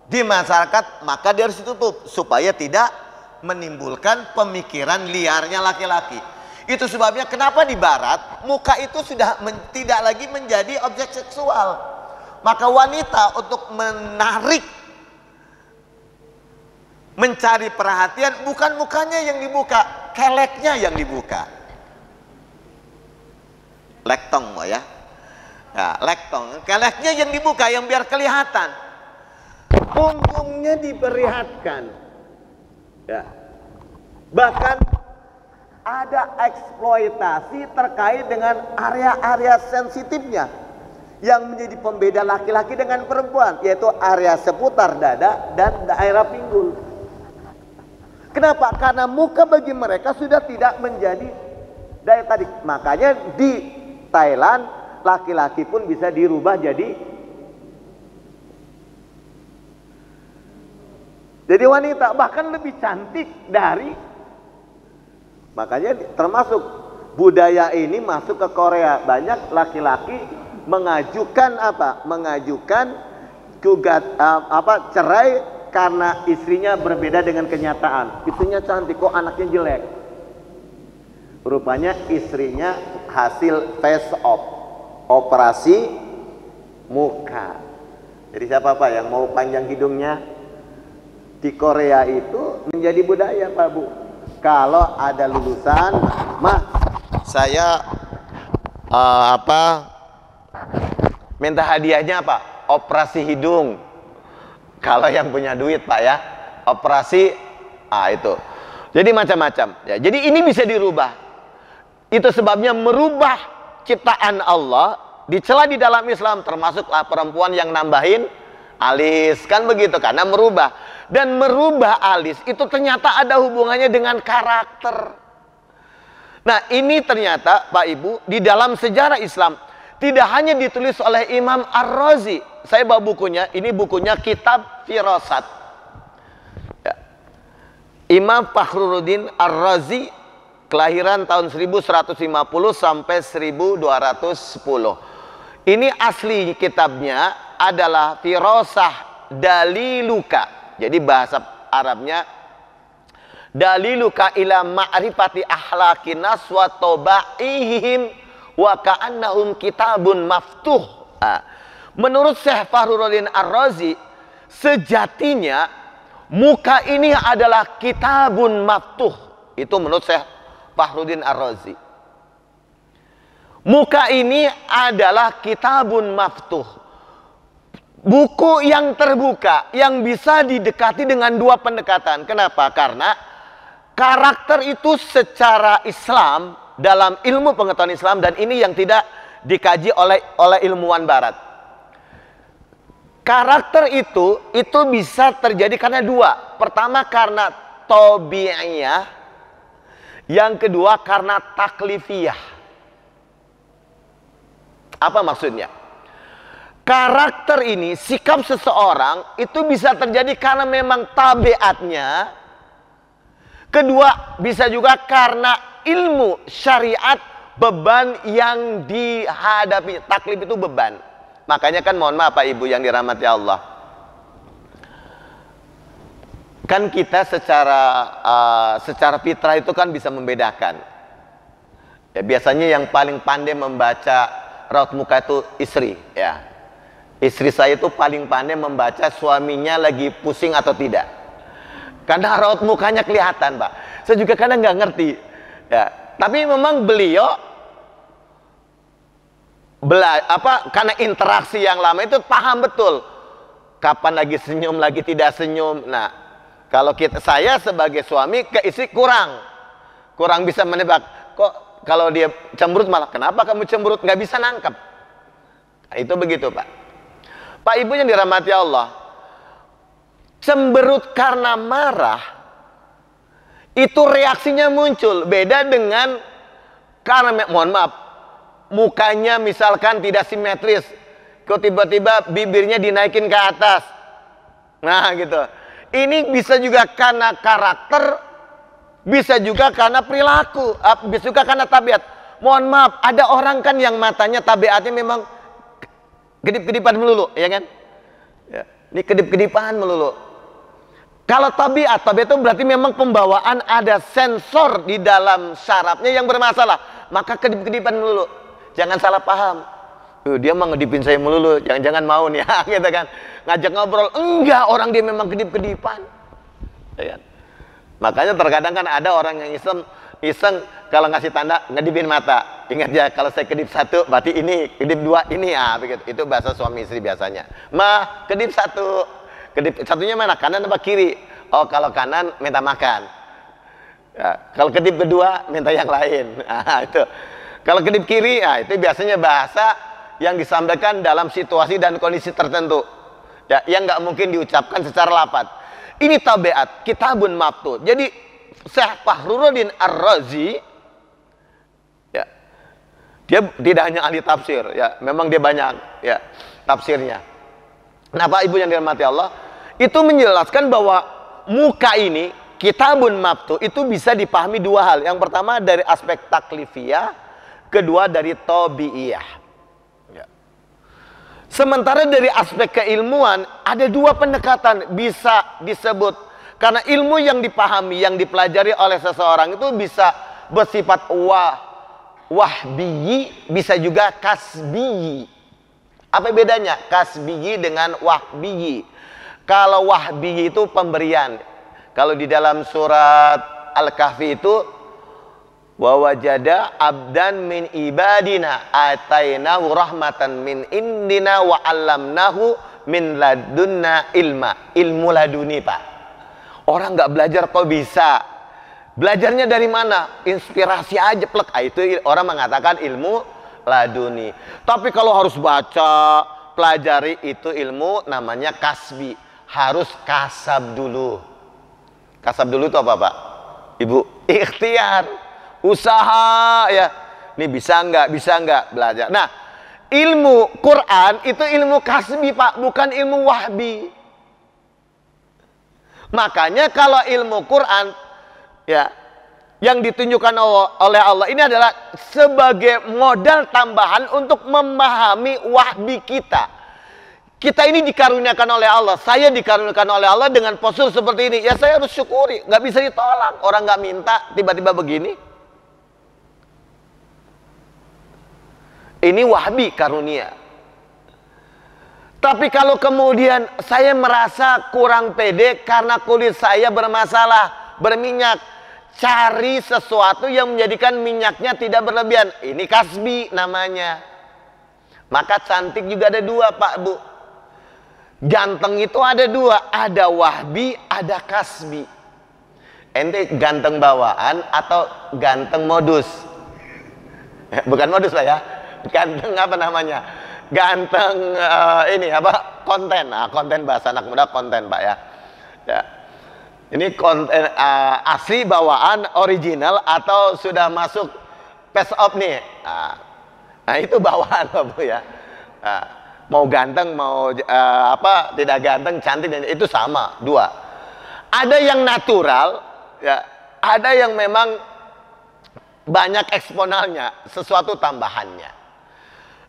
Speaker 1: di masyarakat, maka dia harus ditutup supaya tidak menimbulkan pemikiran liarnya laki-laki. Itu sebabnya kenapa di barat muka itu sudah tidak lagi menjadi objek seksual. Maka wanita untuk menarik, mencari perhatian, bukan mukanya yang dibuka, keleknya yang dibuka. Lektong ya. Ya, lektong, keleknya yang dibuka, yang biar kelihatan. Punggungnya diperlihatkan. Ya. Bahkan ada eksploitasi terkait dengan area-area sensitifnya yang menjadi pembeda laki-laki dengan perempuan, yaitu area seputar dada dan daerah pinggul. Kenapa? Karena muka bagi mereka sudah tidak menjadi daya tarik. Makanya di Thailand laki-laki pun bisa dirubah jadi wanita, bahkan lebih cantik dari. Makanya termasuk budaya ini masuk ke Korea. Banyak laki-laki mengajukan apa? Mengajukan cerai karena istrinya berbeda dengan kenyataan. Istrinya cantik, kok anaknya jelek. Rupanya istrinya hasil face off, operasi muka. Jadi siapa Pak yang mau panjang hidungnya? Di Korea itu menjadi budaya Pak Bu. Kalau ada lulusan, mah saya minta hadiahnya apa? Operasi hidung. Kalau yang punya duit Pak ya, operasi itu. Jadi macam-macam ya. Jadi ini bisa dirubah. Itu sebabnya merubah ciptaan Allah dicela di dalam Islam, termasuklah perempuan yang nambahin alis, kan begitu, karena merubah. Dan merubah alis itu ternyata ada hubungannya dengan karakter. Nah, ini ternyata Pak Ibu di dalam sejarah Islam tidak hanya ditulis oleh Imam Ar-Razi. Saya bawa bukunya, ini bukunya Kitab Firasat ya. Imam Fakhruddin Ar-Razi, kelahiran tahun 1150 sampai 1210. Ini asli kitabnya adalah Firasah Daliluka. Jadi bahasa Arabnya
Speaker 2: daliluka ila ma'rifati ahlaki nas wa tabaihim wa ka'annahum kitabun maftuh. Menurut Syekh Fakhruddin Ar-Razi, sejatinya muka ini adalah kitabun maftuh. Itu menurut Syekh Fakhruddin Ar-Razi. Muka ini adalah kitabun maftuh, buku yang terbuka, yang bisa didekati dengan dua pendekatan. Kenapa? Karena karakter itu secara Islam, dalam ilmu pengetahuan Islam, dan ini yang tidak dikaji oleh ilmuwan Barat. Karakter itu bisa terjadi karena dua. Pertama karena tabi'iyah, yang kedua karena taklifiyah. Apa maksudnya? Karakter ini, sikap seseorang itu bisa terjadi karena memang tabiatnya. Kedua, bisa juga karena ilmu syariat, beban yang dihadapi. Taklif itu beban. Makanya kan mohon maaf Pak Ibu yang dirahmati Allah, kan kita secara fitrah itu kan bisa membedakan. Ya, biasanya yang paling pandai membaca raut muka itu istri, ya. Istri saya itu paling pandai membaca suaminya lagi pusing atau tidak. Karena raut mukanya kelihatan, Pak. Saya juga kadang nggak ngerti. Ya, tapi memang beliau karena interaksi yang lama itu paham betul kapan lagi senyum, lagi tidak senyum. Nah, kalau saya sebagai suami ke istri kurang bisa menebak. Kok kalau dia cemberut malah, kenapa kamu cemberut? Nggak bisa nangkep. Nah, itu begitu, Pak. Pak Ibu yang dirahmati Allah, cemberut karena marah itu reaksinya muncul. Beda dengan karena, mohon maaf, mukanya misalkan tidak simetris, kok tiba-tiba bibirnya dinaikin ke atas. Nah, gitu. Ini bisa juga karena karakter, bisa juga karena perilaku, bisa juga karena tabiat. Mohon maaf, ada orang kan yang matanya tabiatnya memang kedip-kedipan melulu, ya kan? Ya, ini kedip-kedipan melulu. Kalau tabiat itu berarti memang pembawaan ada sensor di dalam syarafnya yang bermasalah, maka kedip-kedipan melulu. Jangan salah paham. Dia mah ngedipin saya melulu, jangan-jangan mau nih, gitu kan? Ngajak ngobrol, enggak, orang dia memang kedip-kedipan. Ya kan? Makanya terkadang kan ada orang yang iseng kalau ngasih tanda ngedipin mata. Ingat ya, kalau saya kedip satu, berarti ini, kedip dua, ini, begitu. Itu bahasa suami istri biasanya. Ma, kedip satu, kedip satunya mana? Kanan apa kiri? Oh, kalau kanan minta makan. Ya, kalau kedip kedua minta yang lain. Itu. Kalau kedip kiri, itu biasanya bahasa yang disampaikan dalam situasi dan kondisi tertentu, ya, yang nggak mungkin diucapkan secara lafaz. Ini tabiat, kitabun maftuh. Jadi Syekh Fakhruddin Ar-Razi, ya, dia tidak hanya ahli tafsir, ya, memang dia banyak, ya, tafsirnya. Nah, Pak Ibu yang dirahmati Allah, itu menjelaskan bahwa muka ini kitabun maftuh itu bisa dipahami dua hal. Yang pertama dari aspek taklifiyah, kedua dari tabi'iyah. Ya. Sementara dari aspek keilmuan ada dua pendekatan bisa disebut, karena ilmu yang dipahami, yang dipelajari oleh seseorang itu bisa bersifat wahbiyi, bisa juga kasbiyi. Apa bedanya kasbiyi dengan wahbiyi? Kalau wahbiyi itu pemberian. Kalau di dalam surat Al-Kahfi itu, wa wajada abdan min ibadina atainahu rahmatan min indina wa 'allamnahu min ladunna ilmu laduni, Pak. Orang nggak belajar kok bisa. Belajarnya dari mana? Inspirasi aja, plek. Itu orang mengatakan ilmu laduni. Tapi kalau harus baca, pelajari, itu ilmu namanya kasbi. Harus kasab dulu. Kasab dulu itu apa, Pak? Ibu, ikhtiar, usaha, ya. Ini bisa nggak belajar. Nah, ilmu Quran itu ilmu kasbi, Pak, bukan ilmu wahbi. Makanya kalau ilmu Quran, ya, yang ditunjukkan oleh Allah ini adalah sebagai modal tambahan untuk memahami wahbi kita. Kita ini dikaruniakan oleh Allah. Saya dikaruniakan oleh Allah dengan postur seperti ini. Ya saya harus syukuri. Nggak bisa ditolak. Orang nggak minta, tiba-tiba begini. Ini Wahbi karunia. Tapi kalau kemudian saya merasa kurang pede karena kulit saya bermasalah, berminyak, cari sesuatu yang menjadikan minyaknya tidak berlebihan. Ini kasbi namanya. Maka cantik juga ada dua, Pak Bu. Ganteng itu ada dua, ada wahbi, ada kasbi. Ente ganteng bawaan atau ganteng modus? Bukan modus lah ya, ganteng apa namanya? Ganteng ini apa? Konten. Nah, konten bahasa anak muda konten, Pak ya. Ya. Ini konten asli bawaan original atau sudah masuk pass off nih? Nah itu bawaan, Pak Bu ya. Nah, mau ganteng, mau apa tidak ganteng, cantik, itu sama, dua. Ada yang natural, ya, ada yang memang banyak eksponalnya, sesuatu tambahannya.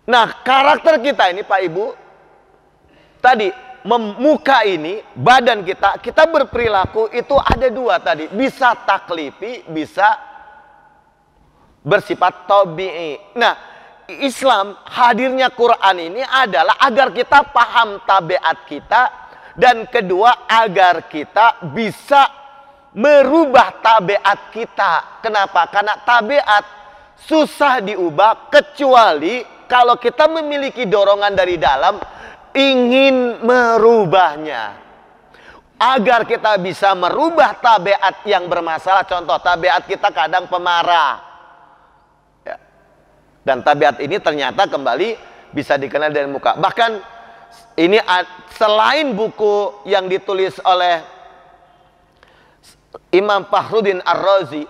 Speaker 2: Nah, karakter kita ini, Pak Ibu, tadi muka ini, badan kita berperilaku itu ada dua tadi, bisa taklifi, bisa bersifat tabi'i. Nah, Islam, hadirnya Quran ini adalah agar kita paham tabiat kita, dan kedua agar kita bisa merubah tabiat kita. Kenapa? Karena tabiat susah diubah kecuali kalau kita memiliki dorongan dari dalam ingin merubahnya. Agar kita bisa merubah tabiat yang bermasalah, contoh tabiat kita kadang pemarah. Dan tabiat ini ternyata kembali bisa dikenal dari muka. Bahkan ini selain buku yang ditulis oleh Imam Fakhruddin Ar-Razi,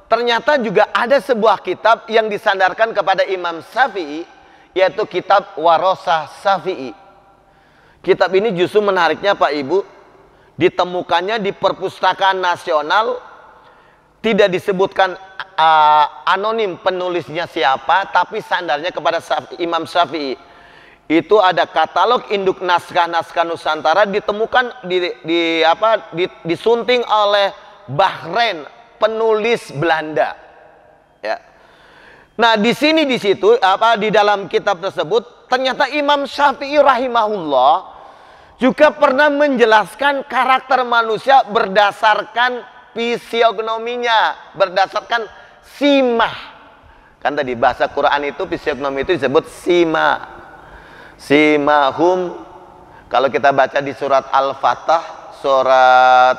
Speaker 2: ternyata juga ada sebuah kitab yang disandarkan kepada Imam Syafi'i, yaitu kitab Warasah Syafi'i. Kitab ini justru menariknya, Pak Ibu, ditemukannya di Perpustakaan Nasional, tidak disebutkan anonim penulisnya siapa, tapi sandarnya kepada Imam Syafi'i. Itu ada katalog induk naskah-naskah Nusantara, ditemukan disunting oleh Bahrain, penulis Belanda. Ya. Nah, di situ di dalam kitab tersebut ternyata Imam Syafi'i rahimahullah juga pernah menjelaskan karakter manusia berdasarkan fisiognominya, berdasarkan simah. Kan tadi bahasa Quran itu fisiognomi itu disebut simah. Simahum, kalau kita baca di surat Al-Fatah surat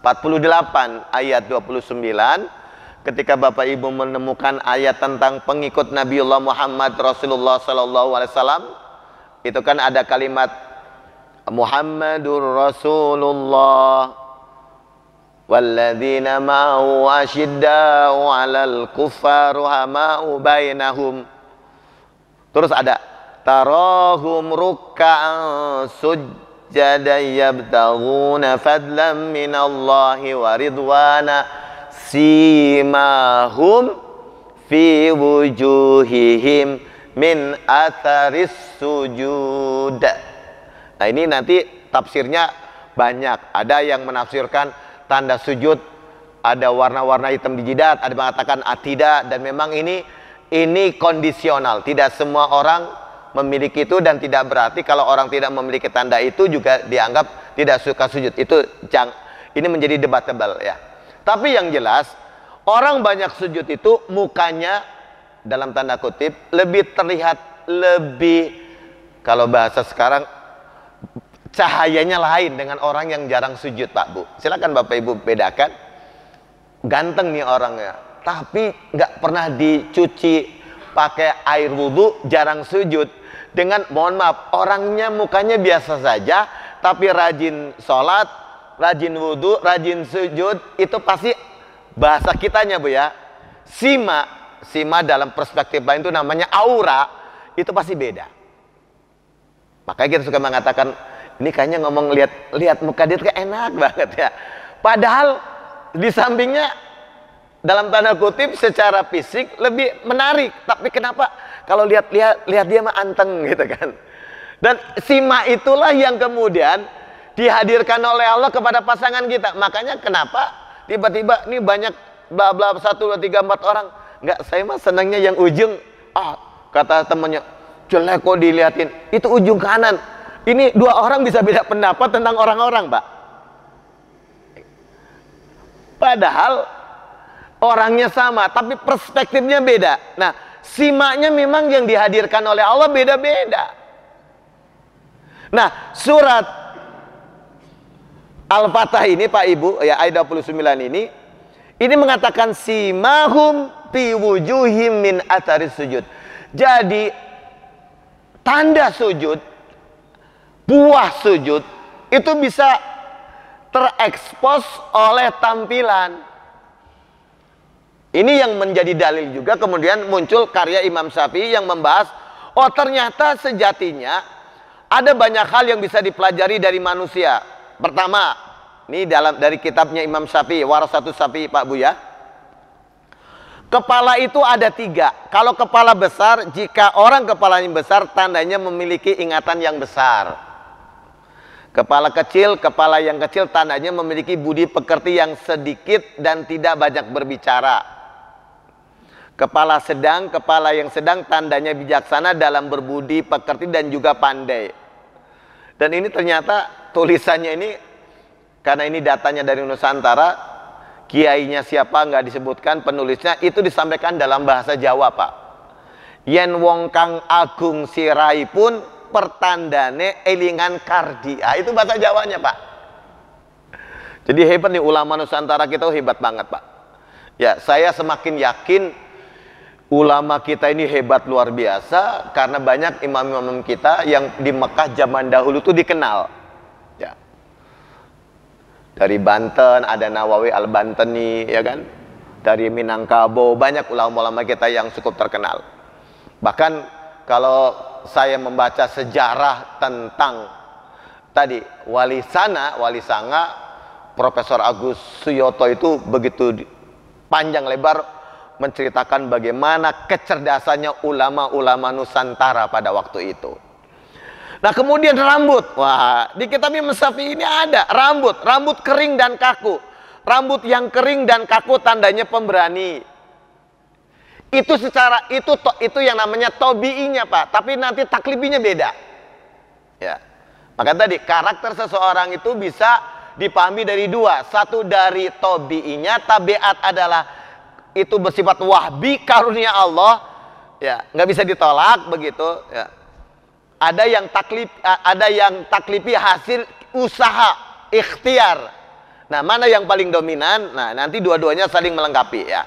Speaker 2: 48 ayat 29, ketika Bapak Ibu menemukan ayat tentang pengikut Nabiullah Muhammad Rasulullah SAW, itu kan ada kalimat Muhammadur Rasulullah walladzina ma'u asyidda'u 'alal kuffar ruhama'u bainahum. Terus ada tarahum ruk'an sujjadan yabtaghuna fadlan minallahi wa ridwana simahum fi wujuhihim min atharis sujud. Nah, ini nanti tafsirnya banyak. Ada yang menafsirkan tanda sujud ada warna-warna hitam di jidat, ada yang mengatakan tidak, dan memang ini kondisional. Tidak semua orang memiliki itu, dan tidak berarti kalau orang tidak memiliki tanda itu juga dianggap tidak suka sujud. Ini menjadi debatable ya. Tapi yang jelas, orang banyak sujud itu mukanya dalam tanda kutip lebih terlihat lebih, kalau bahasa sekarang, cahayanya lain dengan orang yang jarang sujud, Pak Bu. Silakan Bapak Ibu bedakan. Ganteng nih orangnya, tapi nggak pernah dicuci pakai air wudhu, jarang sujud. Dengan, mohon maaf, orangnya mukanya biasa saja, tapi rajin sholat, rajin wudhu, rajin sujud, itu pasti bahasa kitanya, Bu ya. Sima dalam perspektif lain itu namanya aura, itu pasti beda. Makanya kita suka mengatakan, ini kayaknya ngomong lihat muka dia kayak enak banget ya. Padahal di sampingnya dalam tanda kutip secara fisik lebih menarik. Tapi kenapa kalau lihat dia mah anteng gitu kan. Dan sima itulah yang kemudian dihadirkan oleh Allah kepada pasangan kita. Makanya kenapa tiba-tiba ini banyak bla bla 1, 2, 3, 4 orang. Enggak, saya mah senangnya yang ujung. Kata temannya, jelek kok dilihatin. Itu ujung kanan. Ini 2 orang bisa beda pendapat tentang orang-orang, Pak. Padahal orangnya sama, tapi perspektifnya beda. Nah, simaknya memang yang dihadirkan oleh Allah beda-beda. Nah, surat Al-Fatah ini Pak Ibu, ya ayat 29 ini mengatakan simahum fi wujuhim min atharis sujud. Jadi tanda sujud, buah sujud itu bisa terekspos oleh tampilan. Ini yang menjadi dalil juga kemudian muncul karya Imam Syafi'i yang membahas, oh ternyata sejatinya ada banyak hal yang bisa dipelajari dari manusia. Pertama, ini dari kitabnya Imam Syafi'i, Warasatus Syafi'i Pak Buya. Kepala itu ada 3. Kalau kepala besar, jika orang kepalanya besar, tandanya memiliki ingatan yang besar. Kepala yang kecil tandanya memiliki budi pekerti yang sedikit dan tidak banyak berbicara. Kepala yang sedang tandanya bijaksana dalam berbudi pekerti dan juga pandai. Dan ini ternyata tulisannya ini, karena ini datanya dari Nusantara, kiainya siapa nggak disebutkan, penulisnya itu disampaikan dalam bahasa Jawa Pak. Yen wong kang agung sirai pun pertandane elingan kardi. Itu bahasa Jawanya Pak. Jadi hebat nih ulama Nusantara kita, hebat banget Pak. Ya, saya semakin yakin ulama kita ini hebat luar biasa karena banyak imam-imam kita yang di Mekah zaman dahulu tuh dikenal. Ya. Dari Banten ada Nawawi Al-Banteni, ya kan? Dari Minangkabau banyak ulama-ulama kita yang cukup terkenal. Bahkan kalau saya membaca sejarah tentang tadi Wali Sanga, Profesor Agus Suyoto itu begitu panjang lebar menceritakan bagaimana kecerdasannya ulama-ulama Nusantara pada waktu itu. Nah kemudian rambut, wah di kitab Imam Syafi'i ini ada rambut kering dan kaku. Rambut yang kering dan kaku tandanya pemberani. Itu yang namanya tobi'inya Pak, tapi nanti taklibinya beda. Ya. Maka tadi karakter seseorang itu bisa dipahami dari 2. Satu dari tobi'inya, tabiat adalah itu bersifat wahbi, karunia Allah, ya nggak bisa ditolak begitu. Ya. Ada yang taklifi hasil usaha, ikhtiar. Nah mana yang paling dominan? Nah nanti dua-duanya saling melengkapi ya.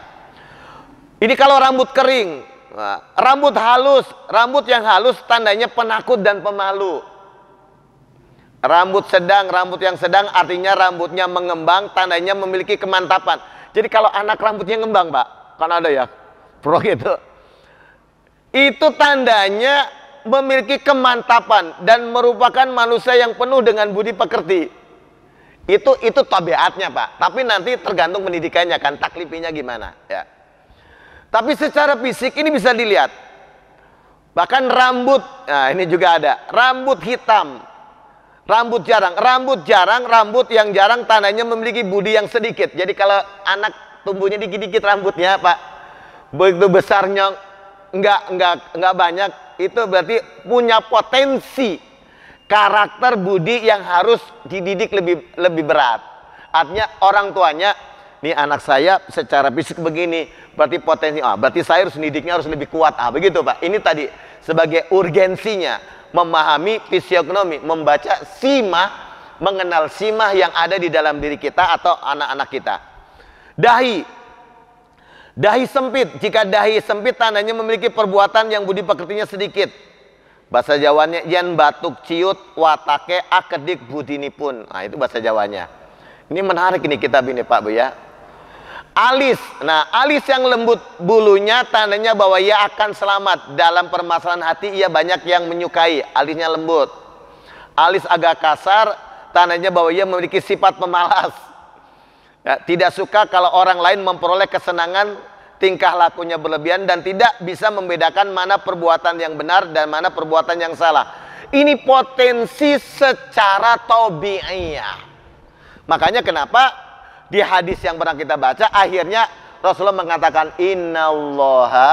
Speaker 2: Ini kalau rambut kering, nah, rambut yang halus tandanya penakut dan pemalu. Rambut yang sedang artinya rambutnya mengembang, tandanya memiliki kemantapan. Jadi kalau anak rambutnya ngembang Pak, kan ada ya pro gitu, itu tandanya memiliki kemantapan dan merupakan manusia yang penuh dengan budi pekerti. Itu tabiatnya Pak, tapi nanti tergantung pendidikannya kan, taklifinya gimana ya. Tapi secara fisik ini bisa dilihat. Bahkan rambut, nah ini juga ada rambut hitam, rambut jarang, rambut yang jarang tandanya memiliki budi yang sedikit. Jadi kalau anak tumbuhnya dikit-dikit rambutnya Pak, begitu besarnya enggak banyak, itu berarti punya potensi karakter budi yang harus dididik lebih berat. Artinya orang tuanya, nih anak saya secara fisik begini, berarti potensi, berarti saya harus didiknya harus lebih kuat, begitu Pak. Ini tadi sebagai urgensinya memahami fisionomi, membaca simah, mengenal simah yang ada di dalam diri kita atau anak-anak kita. Dahi sempit, jika dahi sempit tandanya memiliki perbuatan yang budi pekertinya sedikit. Bahasa Jawanya yen batuk ciut watake akedik budinipun. Nah itu bahasa Jawanya. Ini menarik ini kitab ini Pak Bu ya. Alis, nah alis yang lembut bulunya tandanya bahwa ia akan selamat. Dalam permasalahan hati ia banyak yang menyukai, alisnya lembut. Alis agak kasar, tandanya bahwa ia memiliki sifat pemalas. Ya, tidak suka kalau orang lain memperoleh kesenangan, tingkah lakunya berlebihan dan tidak bisa membedakan mana perbuatan yang benar dan mana perbuatan yang salah. Ini potensi secara tabi'iyah. Makanya kenapa di hadis yang pernah kita baca akhirnya Rasulullah mengatakan innallaha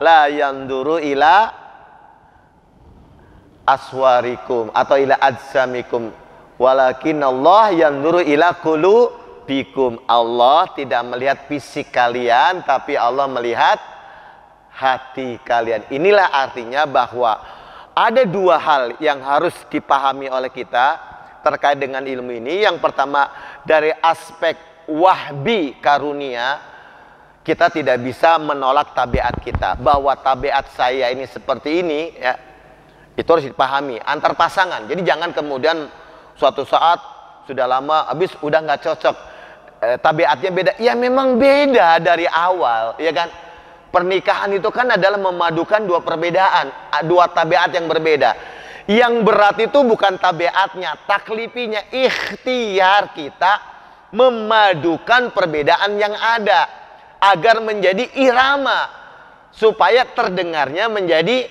Speaker 2: la yanduru ila aswarikum atau ila ajsamikum walakinallah yanduru ila qulubikum. Allah tidak melihat fisik kalian, tapi Allah melihat hati kalian. Inilah artinya bahwa ada dua hal yang harus dipahami oleh kita terkait dengan ilmu ini. Yang pertama, dari aspek wahbi karunia, kita tidak bisa menolak tabiat kita. Bahwa tabiat saya ini seperti ini, ya, itu harus dipahami antar pasangan. Jadi jangan kemudian suatu saat sudah lama habis udah nggak cocok, tabiatnya beda. Ya memang beda dari awal, ya kan? Pernikahan itu kan adalah memadukan dua perbedaan, dua tabiat yang berbeda. Yang berat itu bukan tabiatnya, taklifinya, ikhtiar kita memadukan perbedaan yang ada agar menjadi irama, supaya terdengarnya menjadi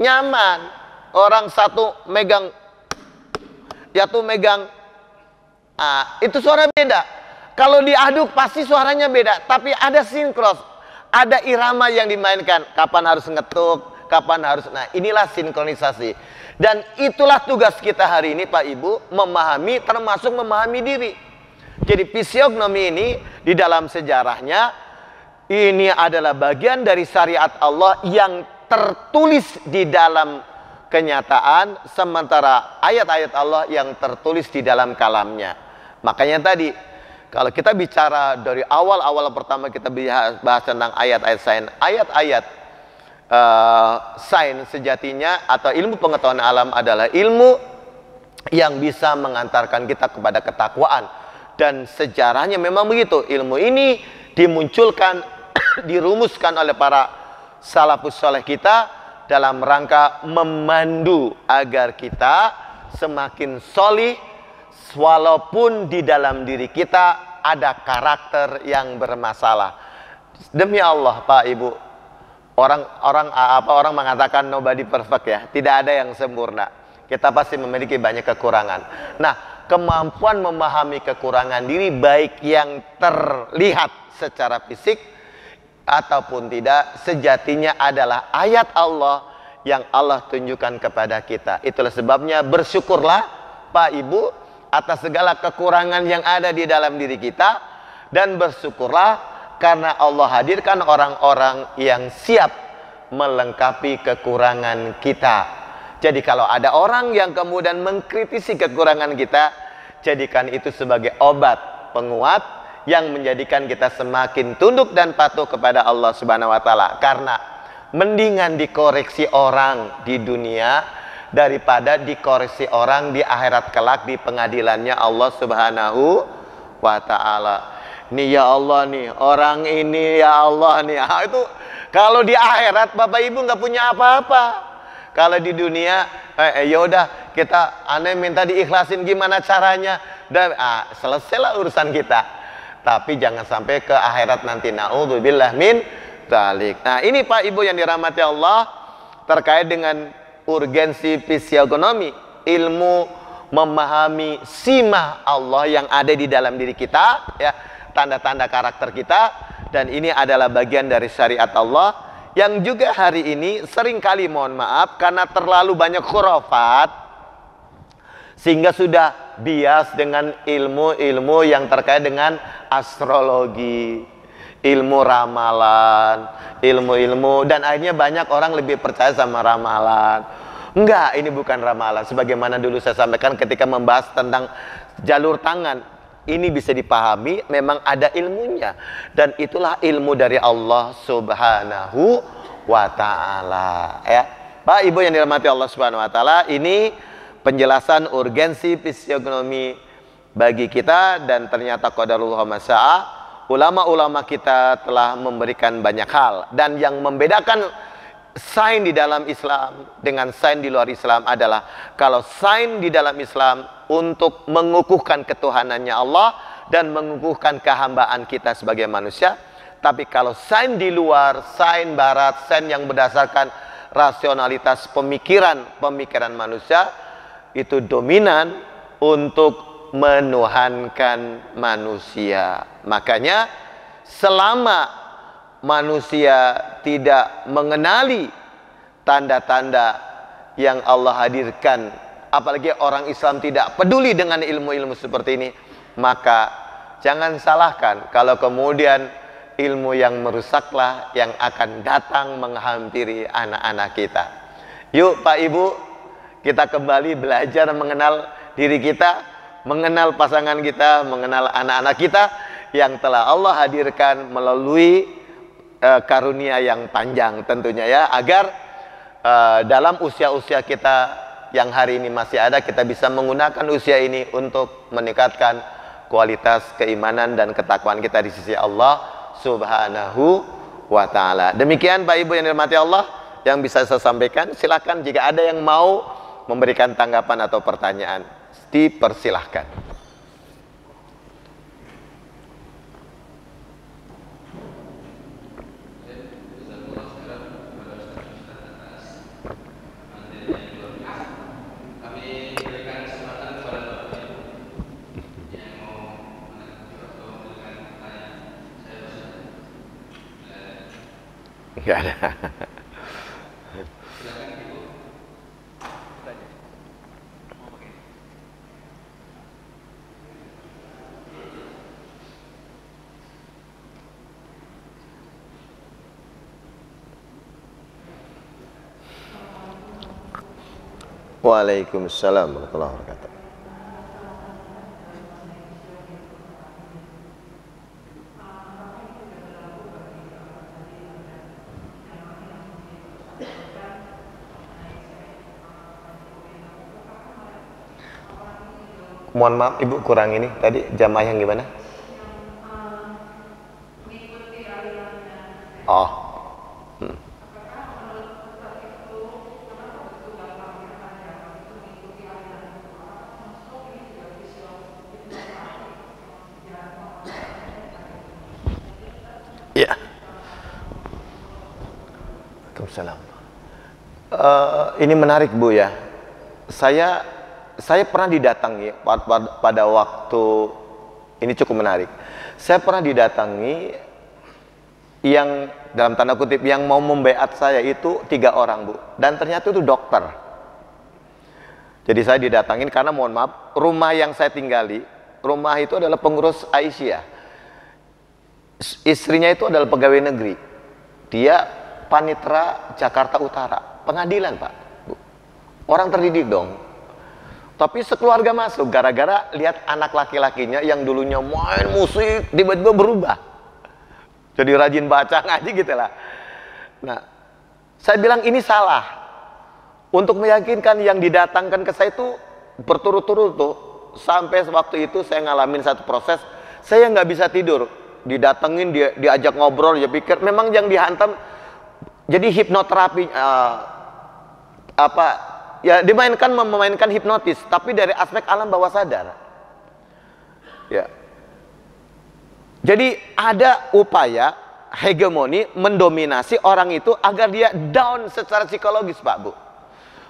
Speaker 2: nyaman. Orang satu megang, satu megang, itu suara beda. Kalau diaduk pasti suaranya beda, tapi ada sinkros, ada irama yang dimainkan. Kapan harus ngetuk, kapan harus, nah inilah sinkronisasi. Dan itulah tugas kita hari ini Pak Ibu, memahami, termasuk memahami diri. Jadi fisiognomi ini di dalam sejarahnya, ini adalah bagian dari syariat Allah yang tertulis di dalam kenyataan, sementara ayat-ayat Allah yang tertulis di dalam kalamnya. Makanya tadi, kalau kita bicara dari awal-awal pertama kita bahas tentang ayat-ayat sains, ayat-ayat sains sejatinya atau ilmu pengetahuan alam adalah ilmu yang bisa mengantarkan kita kepada ketakwaan. Dan sejarahnya memang begitu. Ilmu ini dimunculkan, dirumuskan oleh para salafus saleh kita dalam rangka memandu agar kita semakin solih, walaupun di dalam diri kita ada karakter yang bermasalah. Demi Allah Pak Ibu, orang mengatakan nobody perfect, ya, tidak ada yang sempurna. Kita pasti memiliki banyak kekurangan. Nah, kemampuan memahami kekurangan diri, baik yang terlihat secara fisik ataupun tidak, sejatinya adalah ayat Allah yang Allah tunjukkan kepada kita. Itulah sebabnya bersyukurlah Pak Ibu atas segala kekurangan yang ada di dalam diri kita, dan bersyukurlah karena Allah hadirkan orang-orang yang siap melengkapi kekurangan kita. Jadi kalau ada orang yang kemudian mengkritisi kekurangan kita, jadikan itu sebagai obat penguat yang menjadikan kita semakin tunduk dan patuh kepada Allah Subhanahu wa taala. Karena mendingan dikoreksi orang di dunia daripada dikoreksi orang di akhirat kelak di pengadilannya Allah Subhanahu wa taala. Nih ya Allah nih, orang ini ya Allah nih, itu kalau di akhirat Bapak Ibu nggak punya apa-apa. Kalau di dunia, yaudah kita minta diikhlasin gimana caranya, dan selesailah urusan kita. Tapi jangan sampai ke akhirat nanti, naudzubillah min dzalik. Nah ini Pak Ibu yang dirahmati Allah, terkait dengan urgensi fisiogonomi, ilmu memahami simah Allah yang ada di dalam diri kita, ya, tanda-tanda karakter kita. Dan ini adalah bagian dari syariat Allah yang juga hari ini seringkali, mohon maaf, karena terlalu banyak khurafat sehingga sudah bias dengan ilmu-ilmu yang terkait dengan astrologi, ilmu ramalan, ilmu-ilmu, dan akhirnya banyak orang lebih percaya sama ramalan. Enggak, ini bukan ramalan. Sebagaimana dulu saya sampaikan ketika membahas tentang jalur tangan, ini bisa dipahami, memang ada ilmunya, dan itulah ilmu dari Allah Subhanahu wa taala, ya. Pak Ibu yang dirahmati Allah Subhanahu wa taala, ini penjelasan urgensi fisiogonomi bagi kita, dan ternyata qadarullah masya'a, ulama-ulama kita telah memberikan banyak hal. Dan yang membedakan sains di dalam Islam dengan sains di luar Islam adalah, kalau sains di dalam Islam untuk mengukuhkan ketuhanannya Allah dan mengukuhkan kehambaan kita sebagai manusia. Tapi kalau sains di luar, sains barat, sains yang berdasarkan rasionalitas pemikiran manusia itu dominan untuk menuhankan manusia. Makanya selama manusia tidak mengenali tanda-tanda yang Allah hadirkan, apalagi orang Islam tidak peduli dengan ilmu-ilmu seperti ini, maka jangan salahkan kalau kemudian ilmu yang merusaklah yang akan datang menghampiri anak-anak kita. Yuk Pak Ibu, kita kembali belajar mengenal diri kita, mengenal pasangan kita, mengenal anak-anak kita yang telah Allah hadirkan melalui karunia yang panjang tentunya ya, agar dalam usia-usia kita yang hari ini masih ada, kita bisa menggunakan usia ini untuk meningkatkan kualitas keimanan dan ketakwaan kita di sisi Allah Subhanahu wa ta'ala. Demikian Pak Ibu yang dirahmati Allah yang bisa saya sampaikan. Silakan jika ada yang mau memberikan tanggapan atau pertanyaan, dipersilahkan. Enggak ada. Waalaikumsalam warahmatullahi wabarakatuh. Mohon maaf Ibu, kurang ini tadi jamaah yang gimana? Oh. Ya. Waalaikumsalam. Ini menarik Bu ya. Saya pernah didatangi pada waktu ini, cukup menarik. Saya pernah didatangi yang dalam tanda kutip yang mau membaiat saya itu 3 orang Bu, dan ternyata itu dokter. Jadi saya didatangin karena mohon maaf, rumah yang saya tinggali, rumah itu adalah pengurus Aisyah. Istrinya itu adalah pegawai negeri. Dia panitera Jakarta Utara, pengadilan Pak Bu. Orang terdidik dong. Tapi sekeluarga masuk gara-gara lihat anak laki-lakinya yang dulunya main musik tiba-tiba berubah jadi rajin baca ngaji gitu lah. Nah, saya bilang ini salah. Untuk meyakinkan yang didatangkan ke saya itu berturut-turut tuh, sampai waktu itu saya ngalamin satu proses, saya nggak bisa tidur. Didatengin, diajak ngobrol, dia pikir memang yang dihantam jadi hipnoterapi ya, memainkan hipnotis, tapi dari aspek alam bawah sadar. Ya. Jadi ada upaya hegemoni mendominasi orang itu agar dia down secara psikologis Pak Bu.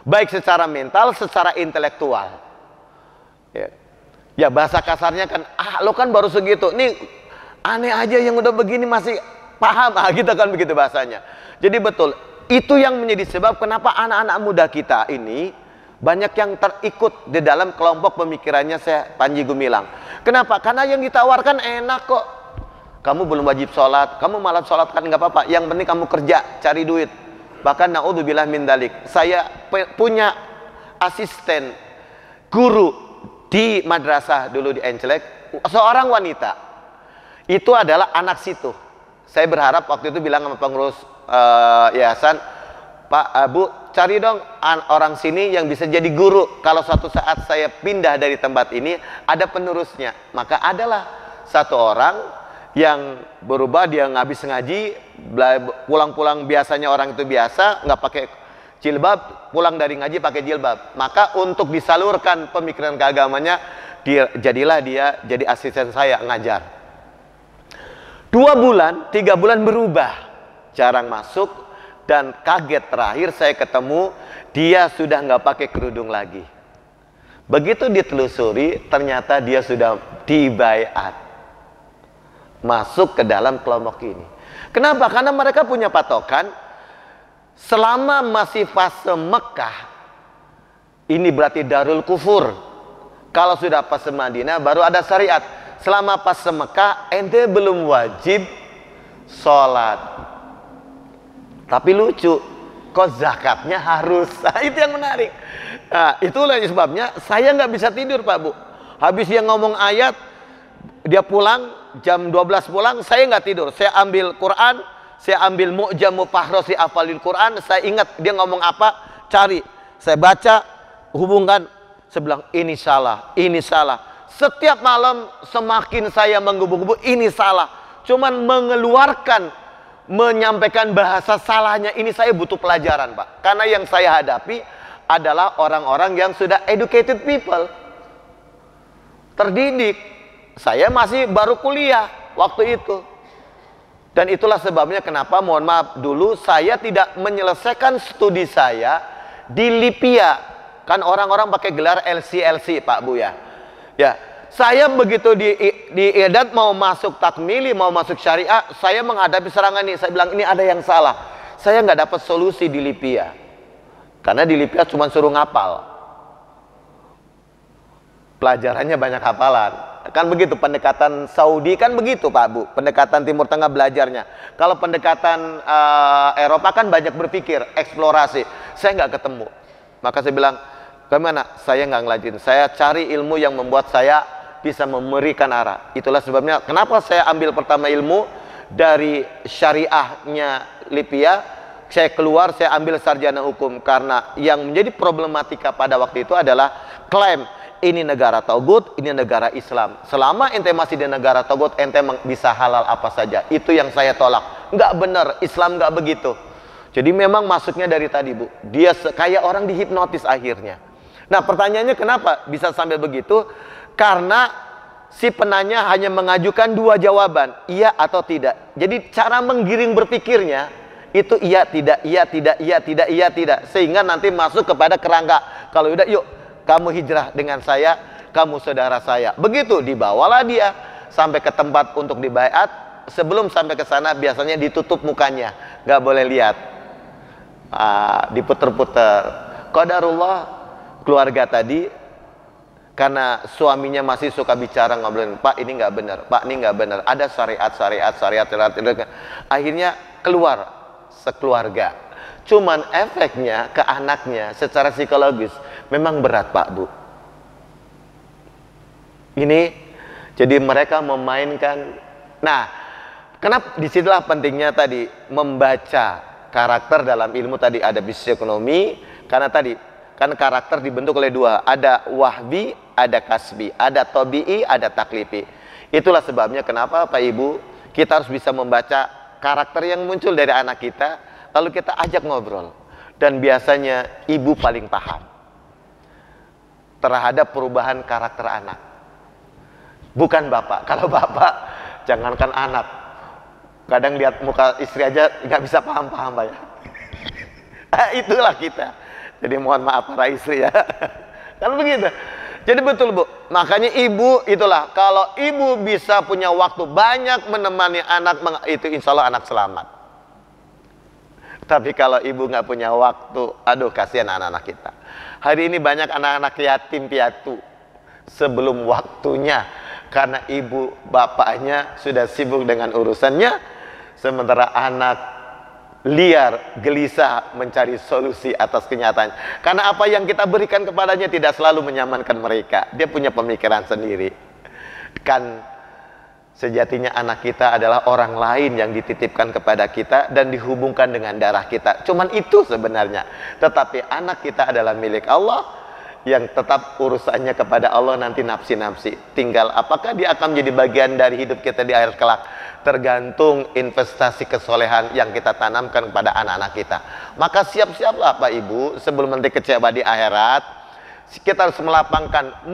Speaker 2: Baik secara mental, secara intelektual. Ya. Ya bahasa kasarnya kan, lo kan baru segitu. Nih aneh aja yang udah begini masih paham. Gitu kan begitu bahasanya. Jadi betul. Itu yang menjadi sebab kenapa anak-anak muda kita ini banyak yang terikut di dalam kelompok pemikirannya saya Panji Gumilang. Kenapa? Karena yang ditawarkan enak kok. Kamu belum wajib sholat, kamu malah sholat kan nggak apa-apa. Yang penting kamu kerja, cari duit. Bahkan naudzubillah min dalik. Saya punya asisten guru di madrasah dulu di Enclek, seorang wanita. Itu adalah anak situ. Saya berharap waktu itu bilang sama pengurus yayasan, Pak, Bu, cari dong orang sini yang bisa jadi guru. Kalau suatu saat saya pindah dari tempat ini, ada penerusnya. Maka adalah satu orang yang berubah, dia ngabis ngaji, pulang-pulang biasanya orang itu biasa, nggak pakai jilbab, pulang dari ngaji pakai jilbab. Maka untuk disalurkan pemikiran keagamanya, jadilah dia jadi asisten saya ngajar. 2 bulan, 3 bulan berubah. Jarang masuk, Dan kaget, terakhir saya ketemu, dia sudah nggak pakai kerudung lagi. Begitu ditelusuri, ternyata dia sudah dibaiat, masuk ke dalam kelompok ini. Kenapa? Karena mereka punya patokan, selama masih fase Mekah, ini berarti Darul Kufur. Kalau sudah fase Madinah, baru ada syariat. Selama fase Mekah, ente belum wajib sholat. Tapi lucu, kok zakatnya harus. Nah, itu yang menarik. Nah, itulah sebabnya saya nggak bisa tidur, Pak Bu. Habis dia ngomong ayat, dia pulang, jam 12 pulang, saya nggak tidur. Saya ambil Quran, saya ambil Mu'jamu Fahrosi Afalil Quran, saya ingat dia ngomong apa, cari. Saya baca, hubungkan, saya bilang, ini salah, ini salah. Setiap malam semakin saya menggebu-gebu, ini salah. Cuman mengeluarkan, menyampaikan bahasa salahnya ini saya butuh pelajaran, Pak. Karena yang saya hadapi adalah orang-orang yang sudah educated people, terdidik. Saya masih baru kuliah waktu itu. Dan itulah sebabnya kenapa, mohon maaf, dulu saya tidak menyelesaikan studi saya di Libya. Kan orang-orang pakai gelar LC, Pak Bu ya. Ya, saya begitu di Edat mau masuk takmili, mau masuk syariah, saya menghadapi serangan ini. Saya bilang ini ada yang salah. Saya nggak dapat solusi di Libya, karena di Libya cuma suruh ngapal. Pelajarannya banyak hafalan. Kan begitu pendekatan Saudi, kan begitu Pak Bu. Pendekatan Timur Tengah belajarnya. Kalau pendekatan Eropa kan banyak berpikir, eksplorasi. Saya nggak ketemu. Maka saya bilang, bagaimana? Saya nggak ngelajin. Saya cari ilmu yang membuat saya bisa memberikan arah. Itulah sebabnya kenapa saya ambil pertama ilmu dari syariahnya Libya. Saya keluar, saya ambil sarjana hukum, karena yang menjadi problematika pada waktu itu adalah klaim ini negara taugut, ini negara Islam. Selama ente masih di negara taugut, ente bisa halal apa saja. Itu yang saya tolak. Nggak benar, Islam nggak begitu. Jadi memang masuknya dari tadi, Bu. Dia kayak orang dihipnotis akhirnya. Nah, pertanyaannya kenapa bisa sampai begitu? Karena si penanya hanya mengajukan dua jawaban, iya atau tidak. Jadi cara menggiring berpikirnya itu iya tidak, iya tidak, iya tidak, iya tidak, sehingga nanti masuk kepada kerangka. Kalau udah, yuk kamu hijrah dengan saya, kamu saudara saya. Begitu dibawalah dia sampai ke tempat untuk dibaiat. Sebelum sampai ke sana biasanya ditutup mukanya, nggak boleh lihat, diputer-puter. Qadarullah, keluarga tadi karena suaminya masih suka bicara, ngobrolin, Pak ini nggak benar, Pak ini nggak benar, ada syariat. Akhirnya keluar sekeluarga. Cuman efeknya ke anaknya secara psikologis memang berat, Pak Bu. Ini jadi mereka memainkan. Nah, kenapa disitulah pentingnya tadi membaca karakter dalam ilmu tadi, ada psikologi, karena tadi kan karakter dibentuk oleh dua, ada wahbi, ada kasbi, ada tabi'i, ada taklifi. Itulah sebabnya kenapa Pak Ibu kita harus bisa membaca karakter yang muncul dari anak kita, lalu kita ajak ngobrol. Dan biasanya ibu paling paham terhadap perubahan karakter anak, bukan bapak. Kalau bapak, jangankan anak, kadang lihat muka istri aja nggak bisa paham-paham Pak ya. Itulah kita. Jadi mohon maaf para istri ya. Kan begitu. Jadi betul Bu. Makanya ibu itulah, kalau ibu bisa punya waktu banyak menemani anak, itu insya Allah anak selamat. Tapi kalau ibu nggak punya waktu, aduh kasihan anak-anak kita. Hari ini banyak anak-anak yatim piatu sebelum waktunya, karena ibu bapaknya sudah sibuk dengan urusannya, sementara anak liar, gelisah mencari solusi atas kenyataan. Karena apa yang kita berikan kepadanya tidak selalu menyamankan mereka. Dia punya pemikiran sendiri. Kan sejatinya anak kita adalah orang lain yang dititipkan kepada kita dan dihubungkan dengan darah kita. Cuman itu sebenarnya. Tetapi anak kita adalah milik Allah, yang tetap urusannya kepada Allah, nanti nafsi-nafsi. Tinggal apakah dia akan menjadi bagian dari hidup kita di akhir kelak, tergantung investasi kesolehan yang kita tanamkan kepada anak-anak kita. Maka siap-siaplah Pak Ibu, sebelum nanti kecewa di akhirat, kita harus melapangkan,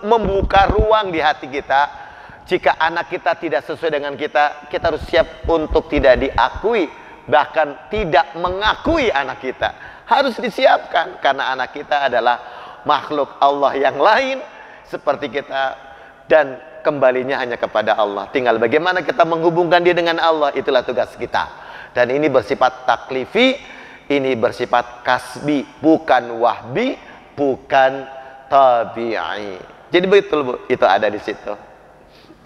Speaker 2: membuka ruang di hati kita. Jika anak kita tidak sesuai dengan kita, kita harus siap untuk tidak diakui bahkan tidak mengakui anak kita. Harus disiapkan, karena anak kita adalah makhluk Allah yang lain seperti kita, dan kembalinya hanya kepada Allah. Tinggal bagaimana kita menghubungkan dia dengan Allah, itulah tugas kita. Dan ini bersifat taklifi, ini bersifat kasbi, bukan wahbi, bukan tabi'i. Jadi betul Bu, itu ada di situ.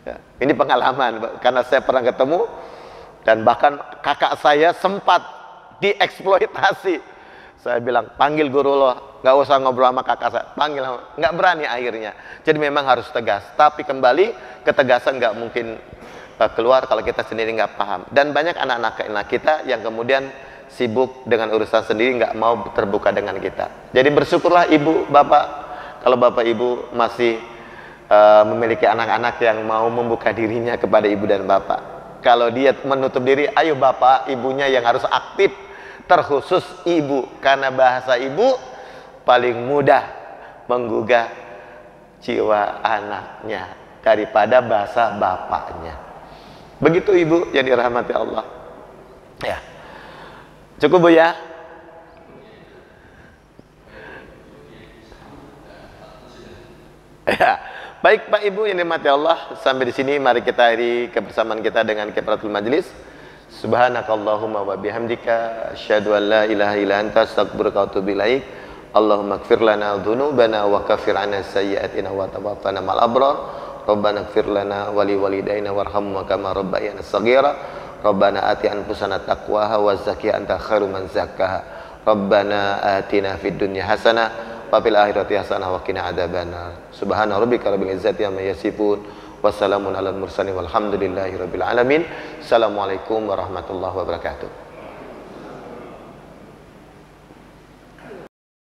Speaker 2: Ya, ini pengalaman, karena saya pernah ketemu, dan bahkan kakak saya sempat dieksploitasi. Saya bilang, panggil guru lo, nggak usah ngobrol sama kakak saya, panggil, nggak berani akhirnya. Jadi memang harus tegas, tapi kembali ketegasan nggak mungkin keluar kalau kita sendiri nggak paham. Dan banyak anak-anak kita yang kemudian sibuk dengan urusan sendiri, nggak mau terbuka dengan kita. Jadi bersyukurlah ibu, bapak, kalau bapak ibu masih memiliki anak-anak yang mau membuka dirinya kepada ibu dan bapak. Kalau dia menutup diri, ayo bapak, ibunya yang harus aktif, terkhusus ibu, karena bahasa ibu paling mudah menggugah jiwa anaknya daripada bahasa bapaknya. Begitu ibu yang dirahmati Allah. Ya, cukup Bu ya. Ya, baik Pak Ibu yang dirahmati Allah, sampai di sini mari kita akhiri kebersamaan kita dengan kifaratul majlis. Subhanakallahumma wa bihamdika asyhadu an la ilaha illa anta astaghfiruka wa atubu ilaik. Allahumma ighfir lana dzunubana wa kaffir 'anna sayyi'atina wa tawaffana ma'al abrar. Rabbana ighfir lana wa li walidayna warhamhum kama rabbayana shaghira. Rabbana ati anfusana taqwaha wa zakkiha anta khairu man zakkaha. Rabbana atina fid dunya hasanah wa fil akhirati hasanah wa qina adzabannar. Subhana rabbika rabbil izzati amma yasifun. Wassalamun ala mursalin walhamdulillahi rabbil alamin. Assalamualaikum warahmatullahi wabarakatuh.